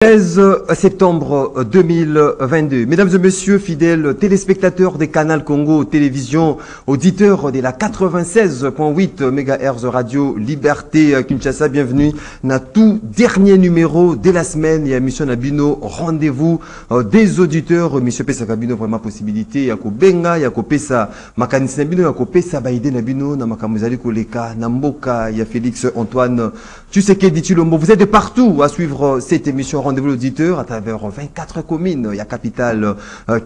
16 septembre 2022. Mesdames et messieurs, fidèles téléspectateurs des Canal Congo Télévision, auditeurs de la 96.8 MHz Radio Liberté Kinshasa, bienvenue dans tout dernier numéro de la semaine et émission Nabino, rendez-vous des auditeurs. Monsieur Pesa Kabino, vraiment possibilité, yako benga, yako pesa makanis Nabino, yako pesa baïde Nabino, na makamuzali koleka, na mboka, ya Félix Antoine, tu sais qu'est dit Lombo, vous êtes de partout à suivre cette émission. Rendez-vous l'auditeur à travers 24 communes. Il y a capitale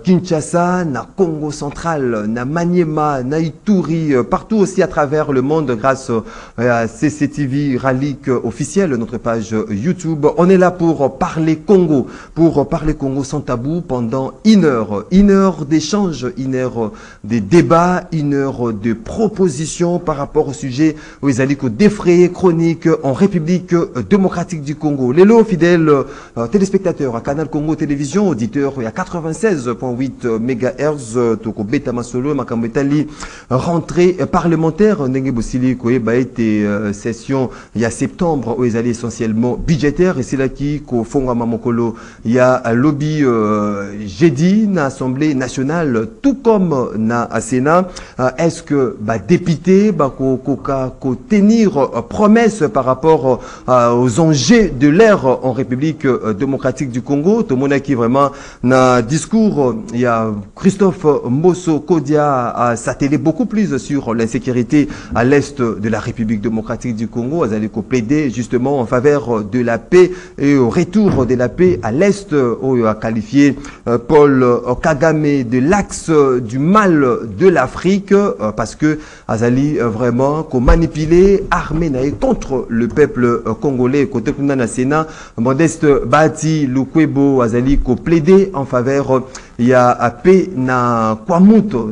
Kinshasa, na Congo central, na Maniema, na Ituri, partout aussi à travers le monde grâce à CCTV Ralik officiel, notre page YouTube. On est là pour parler Congo sans tabou pendant une heure d'échange, une heure de débat, une heure de propositions par rapport au sujet où ils allaient défrayer chronique en République démocratique du Congo. Lélo, fidèles téléspectateurs à Canal Congo Télévision, auditeurs à 96.8 MHz, Toko Beta Masolo, Makambetali, rentrée parlementaire, Nenge Bossili, Koeba été session il y a septembre où ils allaient essentiellement budgétaire, et c'est là qui, qu'au fond à Mamokolo, il y a un lobby jeudi, na Assemblée nationale, tout comme na Sénat. Est-ce que, député, ko tenir promesse par rapport aux enjeux de l'ère en République démocratique du Congo, tout le monde qui vraiment na discours, il y a Christophe Mbosso Kodia a s'attelé beaucoup plus sur l'insécurité à l'est de la République démocratique du Congo. Ils allaient plaider justement en faveur de la paix et au retour de la paix à l'est, où il a qualifié Paul Kagame de l'axe du mal de l'Afrique, parce que Azali vraiment qu'on manipulé, armé contre le peuple congolais. Côté Kundana Sénat, Modeste Bati Lukwebo Azali ko plaidé en faveur il y a paix na Kwamuto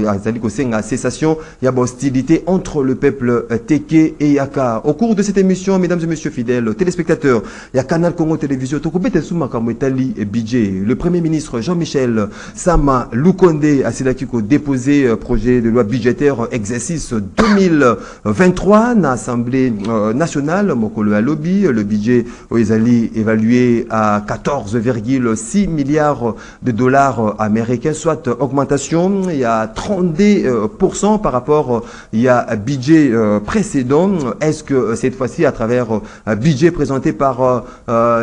Azali ko senga cessation, il y a hostilité entre le peuple Teke et Yaka. Au cours de cette émission, mesdames et messieurs fidèles téléspectateurs, il y a Canal Congo Télévision Tokobete Souma Kamwetali et Bidje. Le Premier ministre Jean-Michel Sama Lukonde a Sedakiko déposé projet de loi budgétaire exercice 2023 na Assemblée nationale Mokolo Alobi. Le budget Oezali évalué à 14,6 milliards de dollars américains, soit augmentation il y a 32% par rapport il y a budget précédent. Est-ce que cette fois-ci, à travers un budget présenté par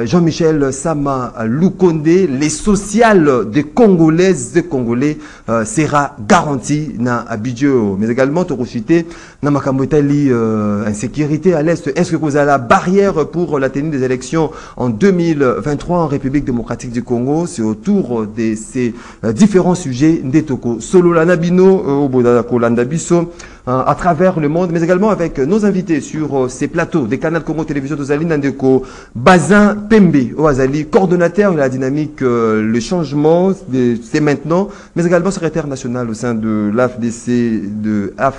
Jean-Michel Sama Lukonde, les sociales des Congolaises et Congolais sera garanti dans un budget, mais également tu cité dans Makamotali insécurité à l'est. Est-ce que vous avez la barrière pour la tenue des élections en 2023 en République démocratique du Congo? C'est autour de ces différents sujets d'Etoko Solo Lanabino Obodako Landabiso à travers le monde, mais également avec nos invités sur ces plateaux des Canal Congo Télévision d'Ozali Nandeko Bazin Pembe Oazali, coordonnateur de la dynamique le changement c'est maintenant, mais également secrétaire national au sein de l'AFDCA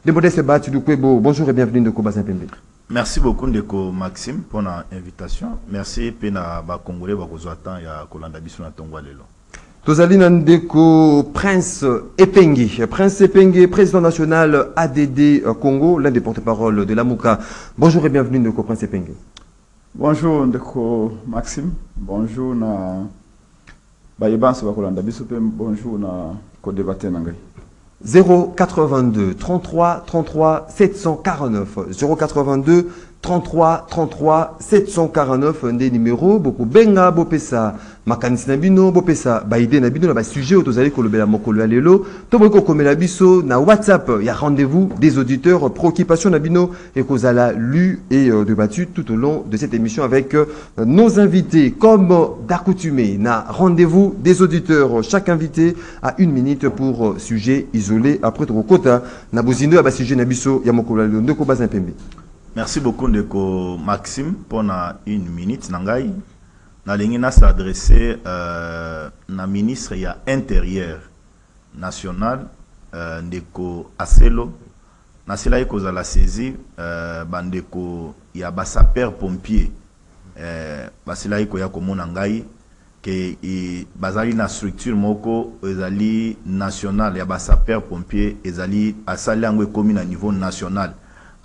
de Modeste Bati Lukwebo. Bonjour et bienvenue Ndeko Bazin Pembe. Merci beaucoup Ndeko Maxime pour l'invitation. Merci Pena ba Congolais ba kozwatan ya kolanda biso na tongwa lelo. Tozali Nandeko Prince Epenge, président national ADD Congo, l'un des porte-parole de l'AMUCA. Bonjour et bienvenue Ndeko Prince Epenge. Bonjour Ndeko Maxime. Bonjour na Bayebanse ba kolanda biso pe bonjour na ko débattre na ngai. 082 33 33 749 082 33 33 749 des numéros beaucoup benga bopesa makanisi nabino bopesa baide nabino na ba sujet otozali kolobela mokolo alelo to boko komela biso na WhatsApp. Il y a rendez-vous des auditeurs, préoccupation nabino et kozala lu et débattu tout au long de cette émission avec nos invités comme d'accoutumé. Na rendez-vous des auditeurs, chaque invité a 1 minute pour sujet isolé. Après Trokota na bozino ya ba sujet nabiso ya mokolo alelo Ndeko Bazin Pembe. Merci beaucoup Ndeko Maxime pour 1 minute nangai. Nalingina s'adresser na ministre ya intérieur national Ndeko Aselo na cela ikoza la saisie bandeko ya ba sapeur pompier basila iko ya komona ngai ke bazali na structure moko ezali national ya ba sapeur pompier ezali asali yango ekomi na niveau national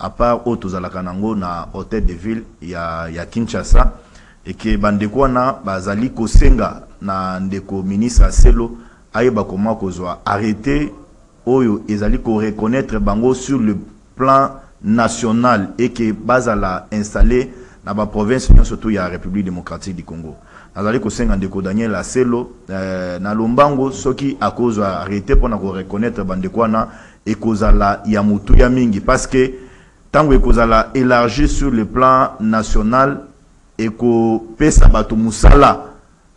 à part autres à la Kanango na hôtel de ville il y a Kinshasa et que bandeko wana bazali kosenga na ndeko ministre Aselo ayeba comment kozwa arrêté oyo ezali ko reconnaître bango sur le plan national et que bazala installé na ba province surtout ya République démocratique du Congo. Azali kosenga ndeko Daniel Aselo na lombango soki akozwa arrêté pour na ko reconnaître bandeko wana et kozala ya mutu ya mingi parce que tango ekozala élargi sur le plan national et ko pesa bato musala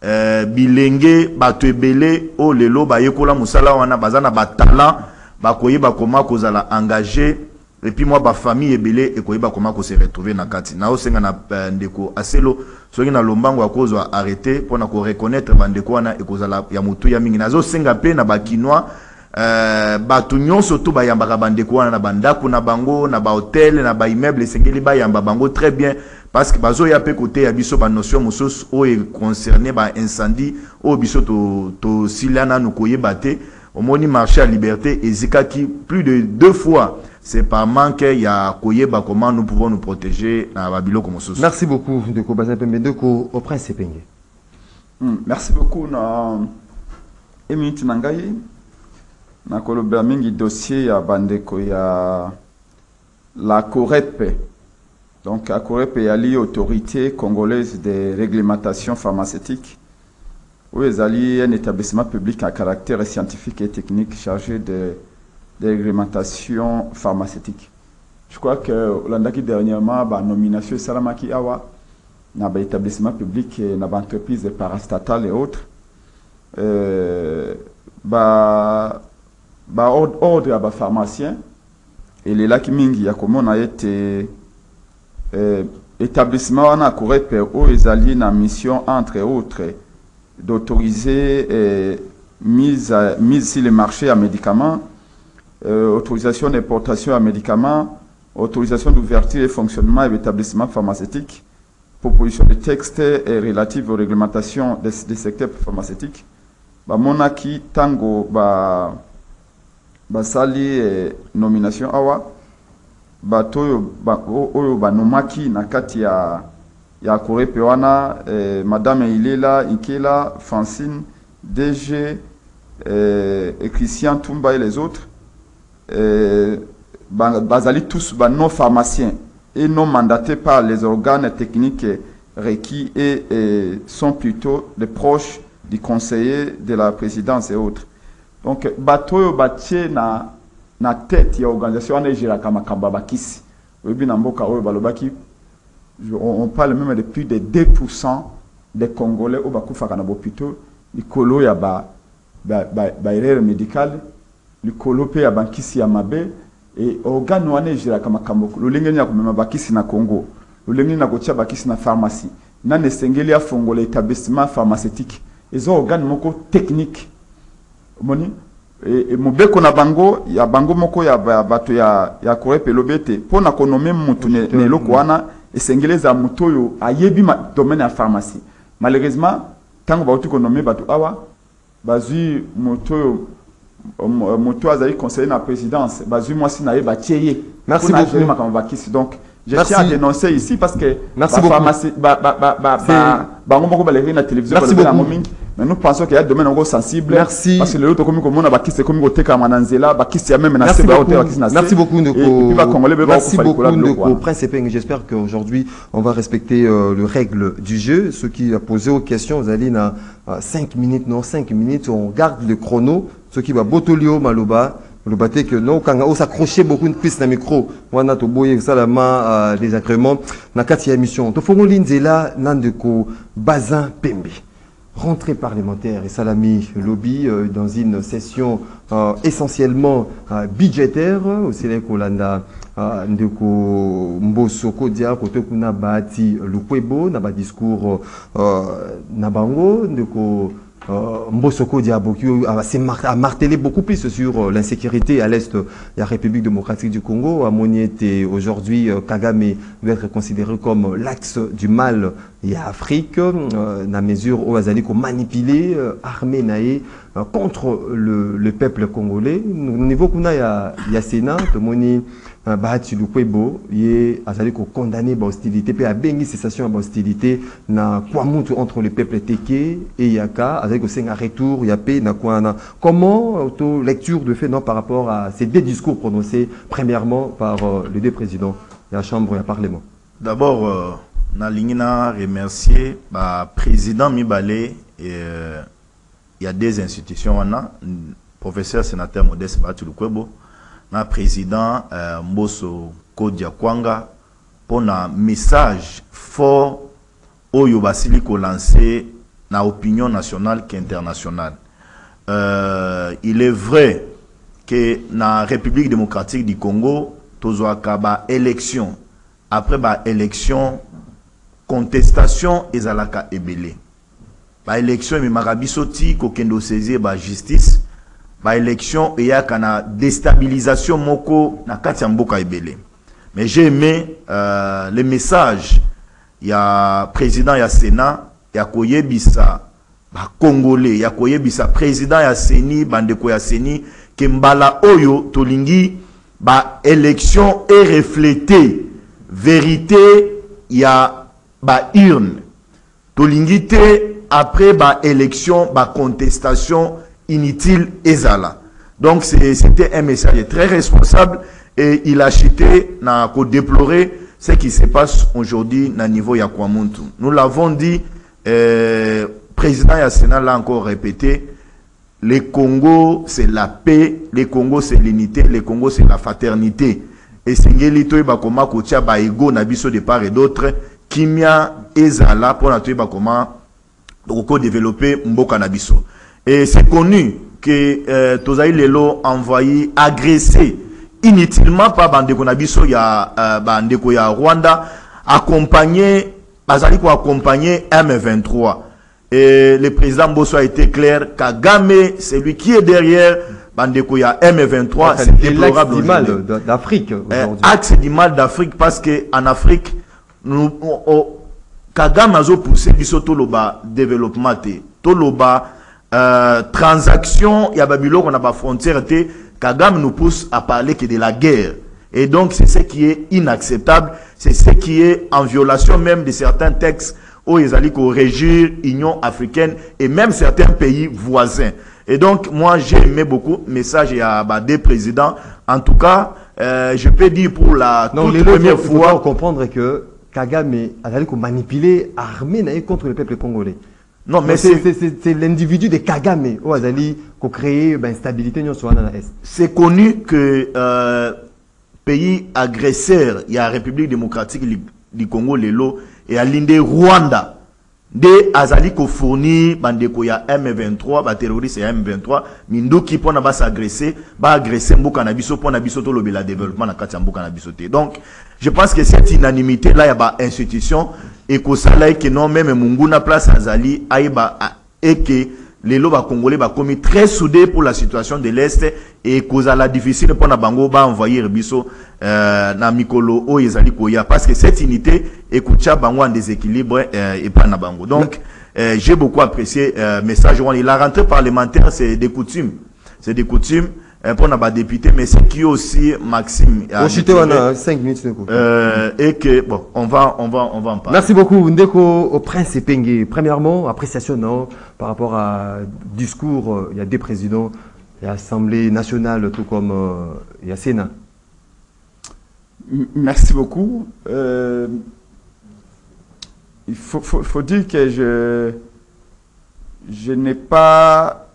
bilenge bato ebele o lelo ba yekola musala wana bazana ba talent bakoyeba koma kozala engagé et puis moi ba famille ebele ekoyeba koma ko se retrouver na kati na osenga na ndeko Aselo soki na lombango akozwa arrêté pour na ko reconnaître bandeko wana ekozala ya mutu ya mingi nazo senga pe na ba kinois bato nyonso to bayambaka bandeko wana na bandako na bango na ba hotel na ba immeuble esengeli bayamba bango très bien parce que bazo ya pe côté ya biso ba notion mosos o est concerné ba incendie o biso to silana no koyeba te omoni marché à liberté ezika qui plus de 2 fois c'est par manque ya koyeba comment nous pouvons nous protéger na babilo comme mosos. Merci beaucoup Ndeko Bazin Pembe Ndeko au Prince Penge. Merci beaucoup na Emiti Nangai. Na kolobela mingi dossier ya bandeko ya la COREP. Donc la COREP est l'autorité congolaise de réglementation pharmaceutique, où est un établissement public à caractère scientifique et technique chargé de réglementation pharmaceutique. Je crois que l'année dernièrement, la nomination Salamaki Awa, dans l'établissement public et dans l'entreprise parastatale et autres, ordre à pharmacien et les lacs mingi ya comment on a été établissement on a COREP où ils allaient na mission entre autres d'autoriser mise sur le marché à médicaments, autorisation d'importation à médicaments, autorisation d'ouverture et fonctionnement de l'établissement pharmaceutique, proposition de texte relative aux réglementations des secteurs pharmaceutiques. Monaki tango basali nomination awa batoyo oyo banomaki na kati ya COREP wana madame Ilela Ikela Francine DG Christian Tumba et les autres basali tous non pharmaciens et non mandatés par les organes techniques requis et sont plutôt des proches du conseiller de la présidence et autres. Donc, batoyo batie na tête ya organisation na jira kama kamba bakisi. Webi na mboka oyo balobaki on parle même de plus de 2% des Congolais au bakufa kana bopito likolo ya ba erreur médicale likolo pe ya bankisi ya mabe et organe wana jira kama kambo lolengeni ya kumema bakisi na Congo. Lolengeni na kotia bakisi na pharmacie. Na nesengeli ya fongola établissement pharmaceutique. Ezo organe moko technique. Moni et mobeko na bango ya bango moko ya bato ya COREP lobete pona konome mutu ne loko wana esengeleza mutoyo ayebi domaine ya pharmacie. Malheureusement tango ba uti konome bato awa bazui mutoyo muto azali conseiller na présidence bazui mwasi na yeba tieye. Merci beaucoup. Donc je tiens à dénoncer ici parce que merci beaucoup. Pharmacie bango moko baleri na télévision mais nous pensons qu'il y a des domaines sensibles. Merci. Parce que le comme on a bakisi comme côté Kamananzela, bakisi a même na merci beaucoup Ndeko. Merci beaucoup Ndeko Prince Penge. J'espère qu'aujourd'hui on va respecter les règles du jeu. Ceux qui a posé aux questions, vous allez na 5 minutes, non 5 minutes, on garde le chrono. Ceux qui va botolio maloba. Le baté que non quand on s'accrochait beaucoup de plus dans micro on a to boyer salama des agréments na kati émission to fongo linzela Ndeko Bazin Pembe. Rentrée parlementaire et Salami lobby dans une session essentiellement budgétaire au Sénégal Kolanda Ndeko Mbosoko dia kote kuna bati lukwebo na ba discours na bango Ndeko Mbosoko Diaboku a martelé beaucoup plus sur l'insécurité à l'est de la République démocratique du Congo. À Moniette, aujourd'hui, Kagame doit être considéré comme l'axe du mal et Afrique na mesure où azali ko manipuler armée naé contre le peuple congolais au niveau kuna ya Sénat to moni Bahati Lukwebo ye azali ko condamner ba hostilité pe a bengi cessation ba hostilité na kwa mutu entre le peuple Teke et Yaka azali ko senga retour ya pe na kwa comment auto lecture de fait non par rapport à ces deux discours prononcés premièrement par les deux présidents de la Chambre et le Parlement. D'abord na lingina remercier ba président Mibale et il y a des institutions professeur sénateur Modeste Bahati Lukwebo na président Mbosso Kodia Kwanga pour un message fort au Yobasili ko lancé na opinion nationale qu'internationale. Il est vrai que na République démocratique du Congo tozoaka ba élection après ba élection contestation ezalaka ebele ba élection mi marabisoti ko kendo saisir ba justice ba élection et ya kana déstabilisation moko na kati ya mboka ebele. Mais j'ai aimé le message ya président ya Sénat ya koyebisa ba congolais ya koyebisa président ya Seni bandeko ya Seni ke mbala oyo tolingi ba élection et refléter vérité ya ba urne tolingi te après ba élection ba contestation inutile ezala. Donc c'était un message très responsable et il a chuté na ko déplorer ce qui se passe aujourd'hui na niveau ya Kwamuntu. Nous l'avons dit, président ya Sénat l'a encore répété, le Congo c'est la paix, le Congo c'est l'unité, le Congo c'est la fraternité. Et singeli to ba koma ko tia ba ego na biso de part et d'autre kimia ezala pour na to ba koma ko développer mboka na biso. Et c'est connu que Tozaï Lelo envoyé agresser inutilement par Bandeko Nabiso ya Bandeko ya Rwanda accompagné bazali ko accompagner M23. Et le président Bosso a été clair, Kagame c'est lui qui est derrière Bandeko ya M23, c'est déplorable du mal d'Afrique aujourd'hui. Axe du mal d'Afrique parce que en Afrique nous Kagame a poussé biso toloba développement te toloba transaction, il y a Babylone, on a pas frontière, Kagame nous pousse à parler que de la guerre. Et donc, c'est ce qui est inacceptable, c'est ce qui est en violation même de certains textes où ils allaient régir l'Union africaine et même certains pays voisins. Et donc, moi, j'ai aimé beaucoup le message à des présidents. En tout cas, je peux dire pour la toute première fois. Il faut comprendre que Kagame a manipulé l'armée contre le peuple congolais. Non, mais c'est l'individu de Kagame qui a créé l'instabilité dans l'Est. C'est connu que pays agresseur, il y a la République démocratique du Congo, Lelo, et à l'Inde, Rwanda. De Azali ko fournir bandeko ya M23 ba terroriste ya M23 mindoki pona ba s'agresser ba agresser mboka na biso pona biso to lobela développement na kati mboka na biso te. Donc je pense que cette unanimité là ya ba institution et que ça là que non même munguna place Azali aiba et que les loba congolais ba commis très soudés pour la situation de l'Est et cause la difficile pour na bango ba envoyer biso na mikolo o ezali koya parce que cette unité écoute bango en déséquilibre et pas na bango. Donc j'ai beaucoup apprécié message la rentrée parlementaire c'est des coutumes pour na ba député mais c'est qui aussi Maxime on chuté on a 5 minutes et que bon on va en parler. Merci beaucoup Ndeko au Prince Epenge. Premièrement appréciation non par rapport à discours il y a des présidents il y a Assemblée nationale tout comme il y a Sénat. Merci beaucoup. Il faut dire que je n'ai pas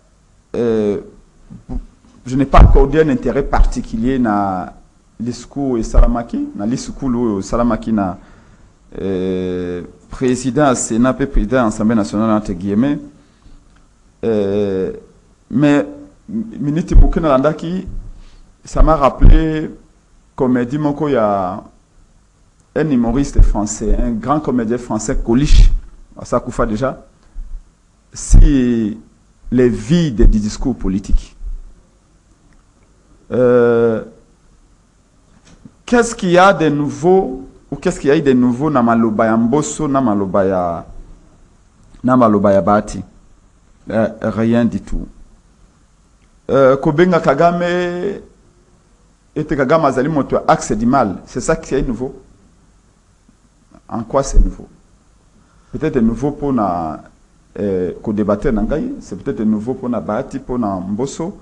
accordé un intérêt particulier dans le discours de Salamaki, dans le discours de Salamaki na président du Sénat et président de l'Assemblée nationale entre guillemets. Mais Miniti Bukina Landaki, ça m'a rappelé comédie Moko, il y a un humoriste français, un grand comédien français, Coluche, à Sakoufa déjà, si les vides du discours politique. Qu'est-ce qu'il y a de nouveau ou qu'est-ce qu'il y a eu de nouveau na maloba ya Mbosso, na maloba ya Bahati? Rien du tout. Kobenga Kagame et Kagame azali moto axe du mal, c'est ça qui est nouveau. En quoi c'est nouveau? Peut-être nouveau pour na co-débatteur nangai, c'est peut-être nouveau pour na Bahati, pour na Mbosso,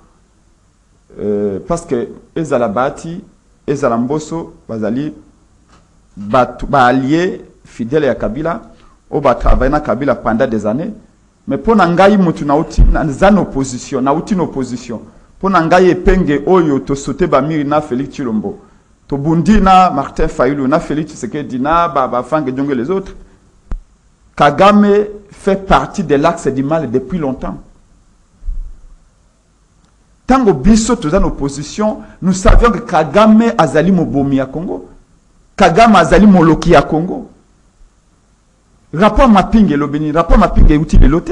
parce que ezala Bahati, ezala Mbosso bazali ba allié fidèle à Kabila, ou ba travailler na Kabila pendant des années. Mais pour nangai mutu na uti na opposition, na uti opposition. Pour nangai penge oyo to sauter ba miri na Félix Tshilombo. To bundi na Martin Fayulu na Félix Tshisekedi na ba Fange Djonge les autres. Kagame fait partie de l'axe du mal depuis longtemps. Tango biso to en opposition, nous savions que Kagame azali mobomi à Congo. Kagame azali moloki à Congo. Rapport mapping et l'obéni, rapport mapping est utile de l'autre.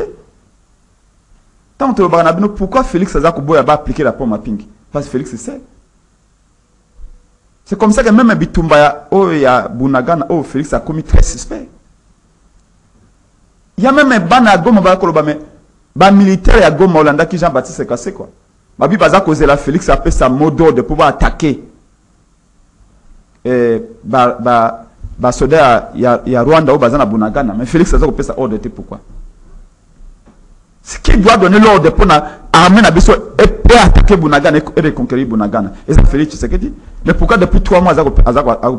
Tant que le pourquoi Félix Azakoboy a appliqué rapport mapping? Parce que Félix sait. C'est comme ça que même Bitumba, oh, il y a Bunagana, oh, Félix a commis très suspect. Il y a même un ban à Goma, mais militaire à Goma, Hollanda qui Jean-Baptiste s'est cassé quoi. Babi Baza causé la Félix a fait sa mot d'ordre de pouvoir attaquer. Et soda il y a Rwanda ou Bazana Bunagana, mais Félix a fait sa ordre de pourquoi? Ce qui doit donner l'ordre pour armer Nabiso et attaquer Bunagana et reconquérir Bunagana. Et ça Félix Tshisekedi. Mais pourquoi depuis 3 mois a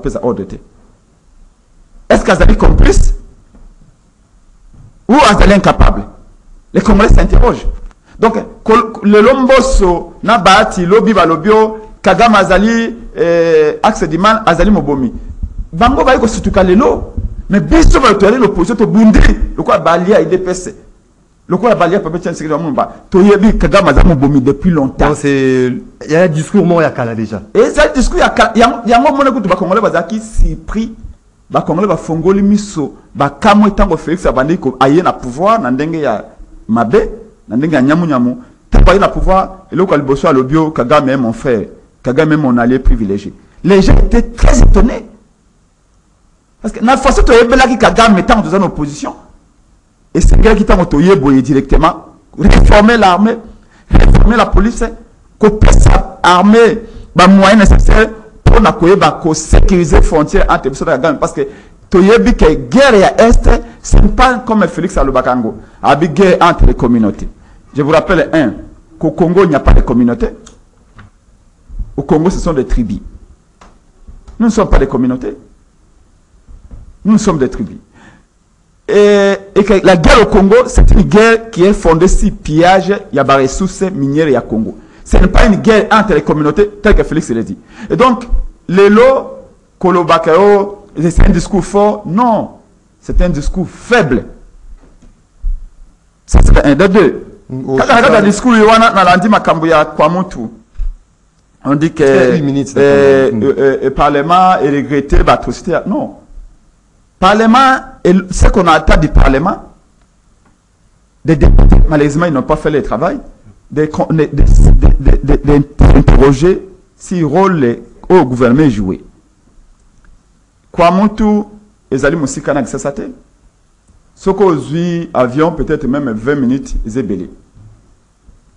fait sa ordre de? Est-ce qu'Azali complice? Ou Azali incapable? Les Congolais s'interrogent. Donc, le Lomboso, Nabati, Lobi Balobio, Kagame Azali, Axe Diman, Azali Mobomi. Bango va y situka lelo. Mais biso va toyer l'opposition, to bundi. Le quoi Balia, il dépasse. Le quoi Balia, peut être un secret de Mumba. Toyebi, Kagame Azali Mobomi depuis longtemps. Il y a un discours, moi, il y a Kala déjà. Et ça, le discours, il y a un moment où Congolais va qui s'y pris. Congolais va fongoli miso. Kamo et tango Félix Abandi, aye na pouvoir, nandenge ya Mabe. T'as pas pouvoir, et là, quand le bosso a le bio, Kagame est mon frère, Kagame est mon allié privilégié. Les gens étaient très étonnés. Parce que, la façon dont Kagame est en opposition, et c'est quelqu'un qui est en opposition directement, réformer l'armée, réformer la police, couper sa armée, les moyens nécessaires pour sécuriser les frontières entre les Kagame. Parce que, Toyebi que guerre à Est, ce n'est pas comme Félix Alobakango, avec guerre entre les communautés. Je vous rappelle qu'au Congo, il n'y a pas de communauté. Au Congo, ce sont des tribus. Nous ne sommes pas des communautés. Nous sommes des tribus. Et que la guerre au Congo, c'est une guerre qui est fondée sur pillage, il y a des ressources minières et il y a Congo. Ce n'est pas une guerre entre les communautés, tel que Félix l'a dit. Et donc, les lots, Kolobakao, c'est un discours fort. Non, c'est un discours faible. Ça, c'est un des deux. Quand on regarde le discours, on dit que le Parlement est regretté l'atrocité. Non. Parlement, ce qu'on attend du Parlement, des députés, malheureusement, ils n'ont pas fait le travail, d'interroger si le rôle au gouvernement est joué. Kwamuntu, les alliés Moussika ça ça ce qu'on vit avion peut-être même 20 minutes ils est belé.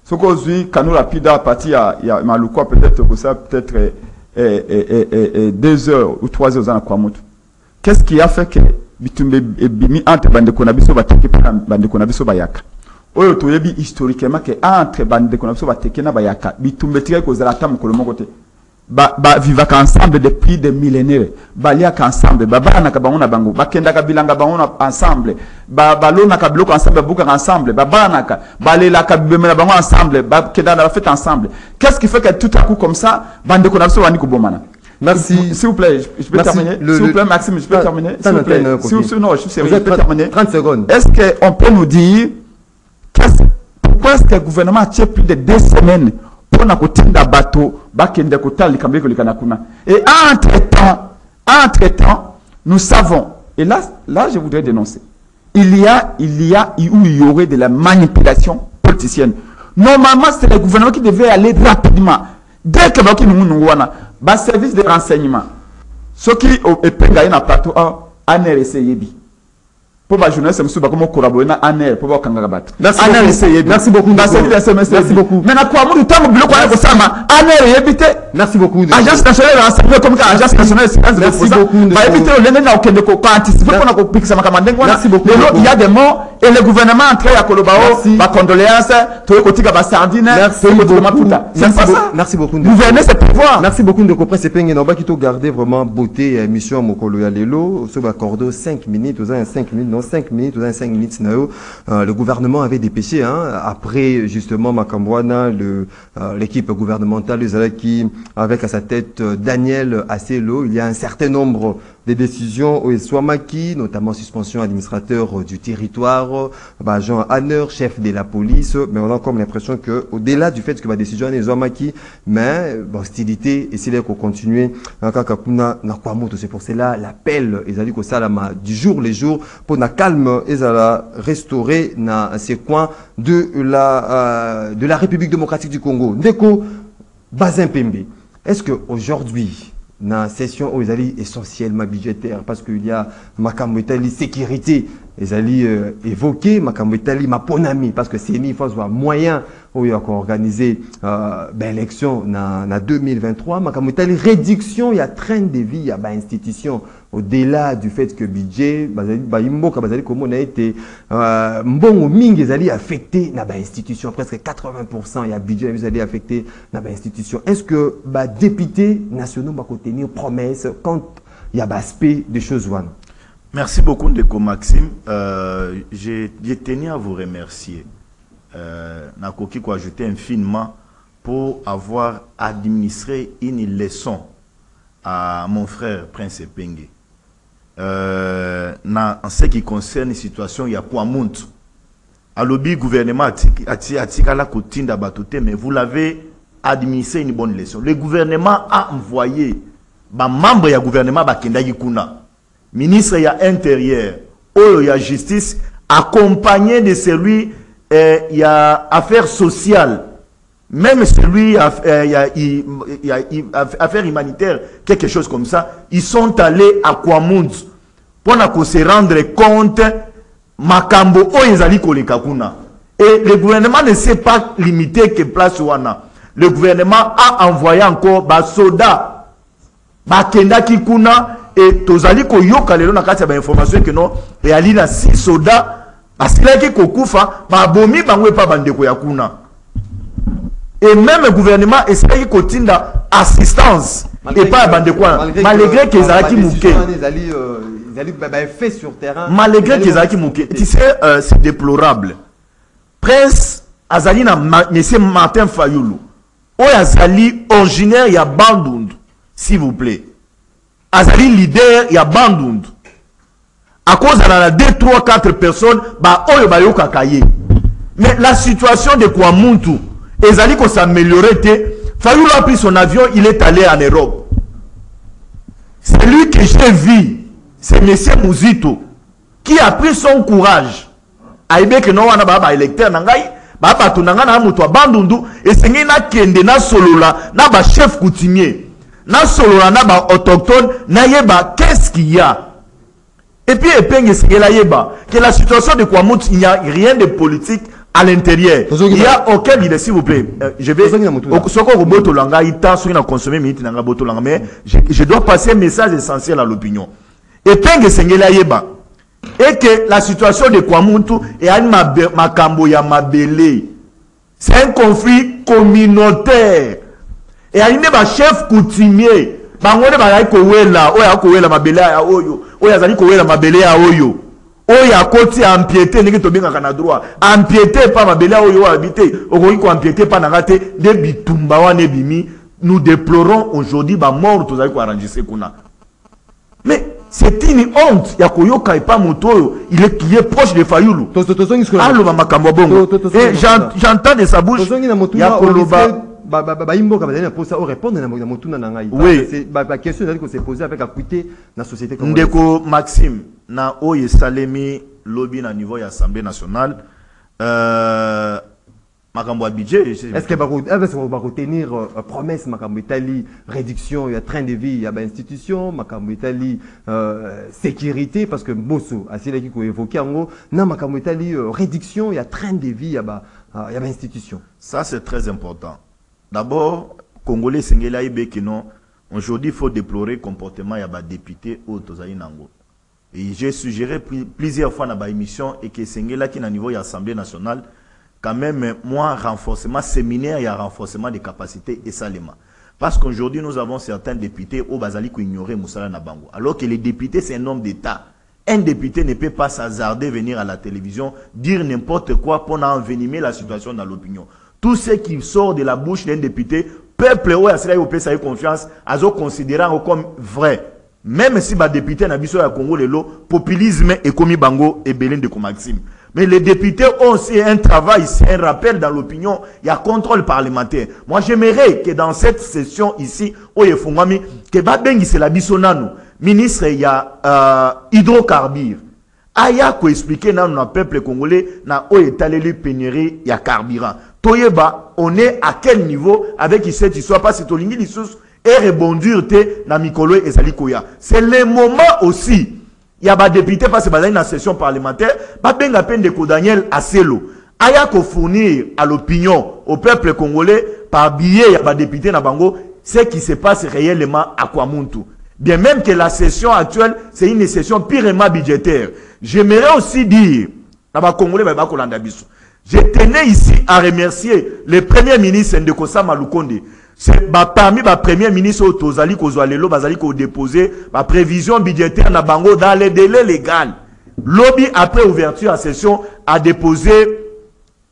Ce qu'on vit canot rapide à partir il y a Malouko peut-être que ça peut-être 2 heures ou 3 heures dans Kwamuntu. Qu'est-ce qui a fait que bitumbe bimi entre bande konabiso bateke bande konabiso bayaka. Oyo toyebi historiquement que entre bande konabiso bateke na bayaka bitumbe tike ko zalata mukolo mokote. Vivent ensemble depuis des millénaires. Baliak ensemble, babana kabangona bango, bakenda kabilanga bangona ensemble, balona kabiloko ensemble, buka ensemble, babana ka, balela kabimena bango ensemble, bakenda la fête ensemble. Qu'est-ce qui fait que tout à coup comme ça, bande konabso wani kubomana? Merci. S'il vous plaît, je peux terminer. S'il vous plaît, Maxime, je peux terminer. S'il vous plaît. Non, je suis sérieux, je peux terminer. 30 secondes. Est-ce qu'on peut nous dire pourquoi est-ce que le gouvernement a tient plus de 2 semaines pour na kotinda bateau bakende kotali kambeko likanakuna? Et entre-temps, nous savons, et là je voudrais dénoncer, il y aurait de la manipulation politicienne. Normalement, c'est le gouvernement qui devait aller rapidement. Dès que nous avons un service de renseignement, Ce qui est payé dans le plateau, ANR et CIB. Pour la journée, c'est M. Bakomo collaborer dans ANR pour voir Kangabat. Merci beaucoup. Merci beaucoup. Maintenant, quoi, nous, temps, nous, quoi, nous, sama, ANR et éviter. Merci beaucoup. Agence nationale de renseignement comme Agence nationale de sécurité. Merci beaucoup. Va éviter le lendemain, on peut anticiper pour qu'on pique ça, merci beaucoup. Il y a des morts et le gouvernement entre à Kolobao, ma condoléance, tout le côté de la sardine, merci beaucoup. Gouverner, c'est pouvoir. Merci beaucoup de comprendre ces peignes. On va quitter garder vraiment beauté et mission Mokolo Yalelo. Sur accordo 5 minutes, aux 5 minutes, non 5 minutes, aux 5 minutes. Le gouvernement avait dépêché, après justement Makambouana, l'équipe gouvernementale, qui avec à sa tête Daniel Asselo, il y a un certain nombre de décisions au Eswamaki, notamment suspension administrateur du territoire, Jean Hanner, chef de la police, mais on a comme l'impression que au-delà du fait que la décision est Eswamaki, mais hostilité et c'est là qu'on continue c'est pour cela l'appel du jour les jours pour na calme et la restaurer dans ces coins de la République démocratique du Congo. Ndeko Bazin Pembe, est-ce que aujourd'hui dans la session où ils allaient essentiellement budgétaire parce qu'il y a Makamwetali sécurité, ils allaient évoquer Makamwetali ma ponami parce que c'est une fois moyen où il y a organisé l'élection en 2023 Makamwetali réduction il y a train de vie il y a institution au-delà du fait que budget comme on a été bon mingi ils allaient affecter na institution presque 80% il y a budget ils allaient affecter na institution. Est-ce que députés nationaux va tenir promesse quand il y a aspect des choses one? Merci beaucoup Ndeko Maxime. J'ai tenu à vous remercier. Nakoki ko ajouter infiniment pour avoir administré une leçon à mon frère Prince Penge. En ce qui concerne la situation, il y a pour un monde. À l'objet gouvernement a la cotine d'abatoté, mais vous l'avez administré une bonne leçon. Le gouvernement a envoyé membre du gouvernement Bakendagi Kuna, ministre y a intérieur, il y a justice, accompagné de celui il y a affaires sociales, même celui il y a affaires humanitaires, quelque chose comme ça, ils sont allés à Kwamund pour se rendre compte Makambo Oyezali Kolekakuna. Et le gouvernement ne s'est pas limité que place Wana. Le gouvernement a envoyé encore soda Bakenda Kikuna et Tozali Koyoka le na kati ba information que non et ali na 6 soda parce que là qui kokufa ba bomi bangwe pa bandeko ya kuna. Et même le gouvernement essaye kotinda assistance et pas bandeko malgré que Zaki Mouké fait sur terrain malgré que Zaki Mouké tu sais c'est déplorable. Prince Azali na monsieur Martin Fayulu Azali originaire ya Bandundu s'il vous plaît. Azali leader ya Bandundu. À cause de la 2, 3, 4 personnes, oyo ba yoka kaye. Mais la situation de Kwamuntu, Ezali ko s'améliorer te. Fayulu a pris son avion, il est allé en Europe. Celui que j'ai vu, c'est monsieur Mouzito, qui a pris son courage. Aïbe que non wana ba électeur nangai, ba tunanga na muto Bandundu et sengi na kende na solola na ba chef coutumier. Na solola na ba autochtone na yeba qu'est-ce qu'il y a. Et puis que la situation de Kwamut, il n'y a rien de politique à l'intérieur. Il n'y a aucun idée, s'il vous plaît. Je vais je dois passer un message essentiel à l'opinion. Et que la situation de Kwamut est un makambo ya mabele. C'est un conflit communautaire. Et il y a un chef coutumier. Bangone ba ko wela oya ko wela mabele ya oyo oya zali ko wela mabele ya oyo oya koti empiété ndenge to benga kana droit empiété pa mabele oyo habité okoki ko empiété pa nangate de bitumba wane bimi. Nous déplorons aujourd'hui ba mort to zali ko arranger kuna. Mais c'est une honte ya koyoka pa moto il est proche de Fayulu allo makambo bongo et j'entends de sa bouche ya koloba. Oui. La question que c'est posée avec acuité dans la société congolaise. Ndeko Maxime, na oye salemi lobby na niveau de l'Assemblée nationale, Makambo budget. Est-ce que va retenir promesse Makambo Italie réduction, il y a train de vie, il y a institution, Makambo Italie sécurité parce que Bosso, à celui qui évoqué en gros, non Makambo Italie réduction, il y a train de vie, il y a institution. Ça c'est très important. D'abord, Congolais Sengela Ibe non, aujourd'hui il faut déplorer le comportement il y a des députés au Tozaï Nango. Et j'ai suggéré plusieurs fois dans ma émission et que Sengela qui est au niveau de l'Assemblée nationale quand même, moi, renforcement séminaire, il y a renforcement des capacités et salima. Parce qu'aujourd'hui, nous avons certains députés au Bazali qui ignoraient Moussala Nabango. Alors que les députés, c'est un homme d'État. Un député ne peut pas s'hasarder venir à la télévision, dire n'importe quoi pour envenimer la situation dans l'opinion. Tout ce qui sort de la bouche d'un député, peuple ou a confiance, a considéré comme vrai. Même si les députés n'a pas Congo le populisme et comme Bango et Belén de Maxime. Mais les députés ont aussi un travail, c'est un rappel dans l'opinion, il y a contrôle parlementaire. Moi, j'aimerais que dans cette session ici, que Babengi c'est la bisonano, ministre, il y a hydrocarbures. Aya ko expliquer dans le peuple congolais, na o étalé pénurie, il y a carburant. Toyeba, on est à quel niveau avec cette histoire, parce que Tolingi Lissus et rebondir te na Mikolo et Zalikoya. C'est le moment aussi. Il y a des députés parce que dans la session parlementaire, ben la peine de Daniel Asselo. Aya ko fournir à l'opinion, au peuple congolais, par billet, il y a des députés na Bango, ce qui se passe réellement à Kwamuntu. Bien même que la session actuelle, c'est une session purement budgétaire. J'aimerais aussi dire, je tenais ici à remercier le premier ministre Ndekosa Malukonde. C'est parmi les premiers ministres au Tozali Kozwalelo, Bazali ko déposé ma prévision budgétaire na Bango dans les délais légaux. Lobby après ouverture à session a déposé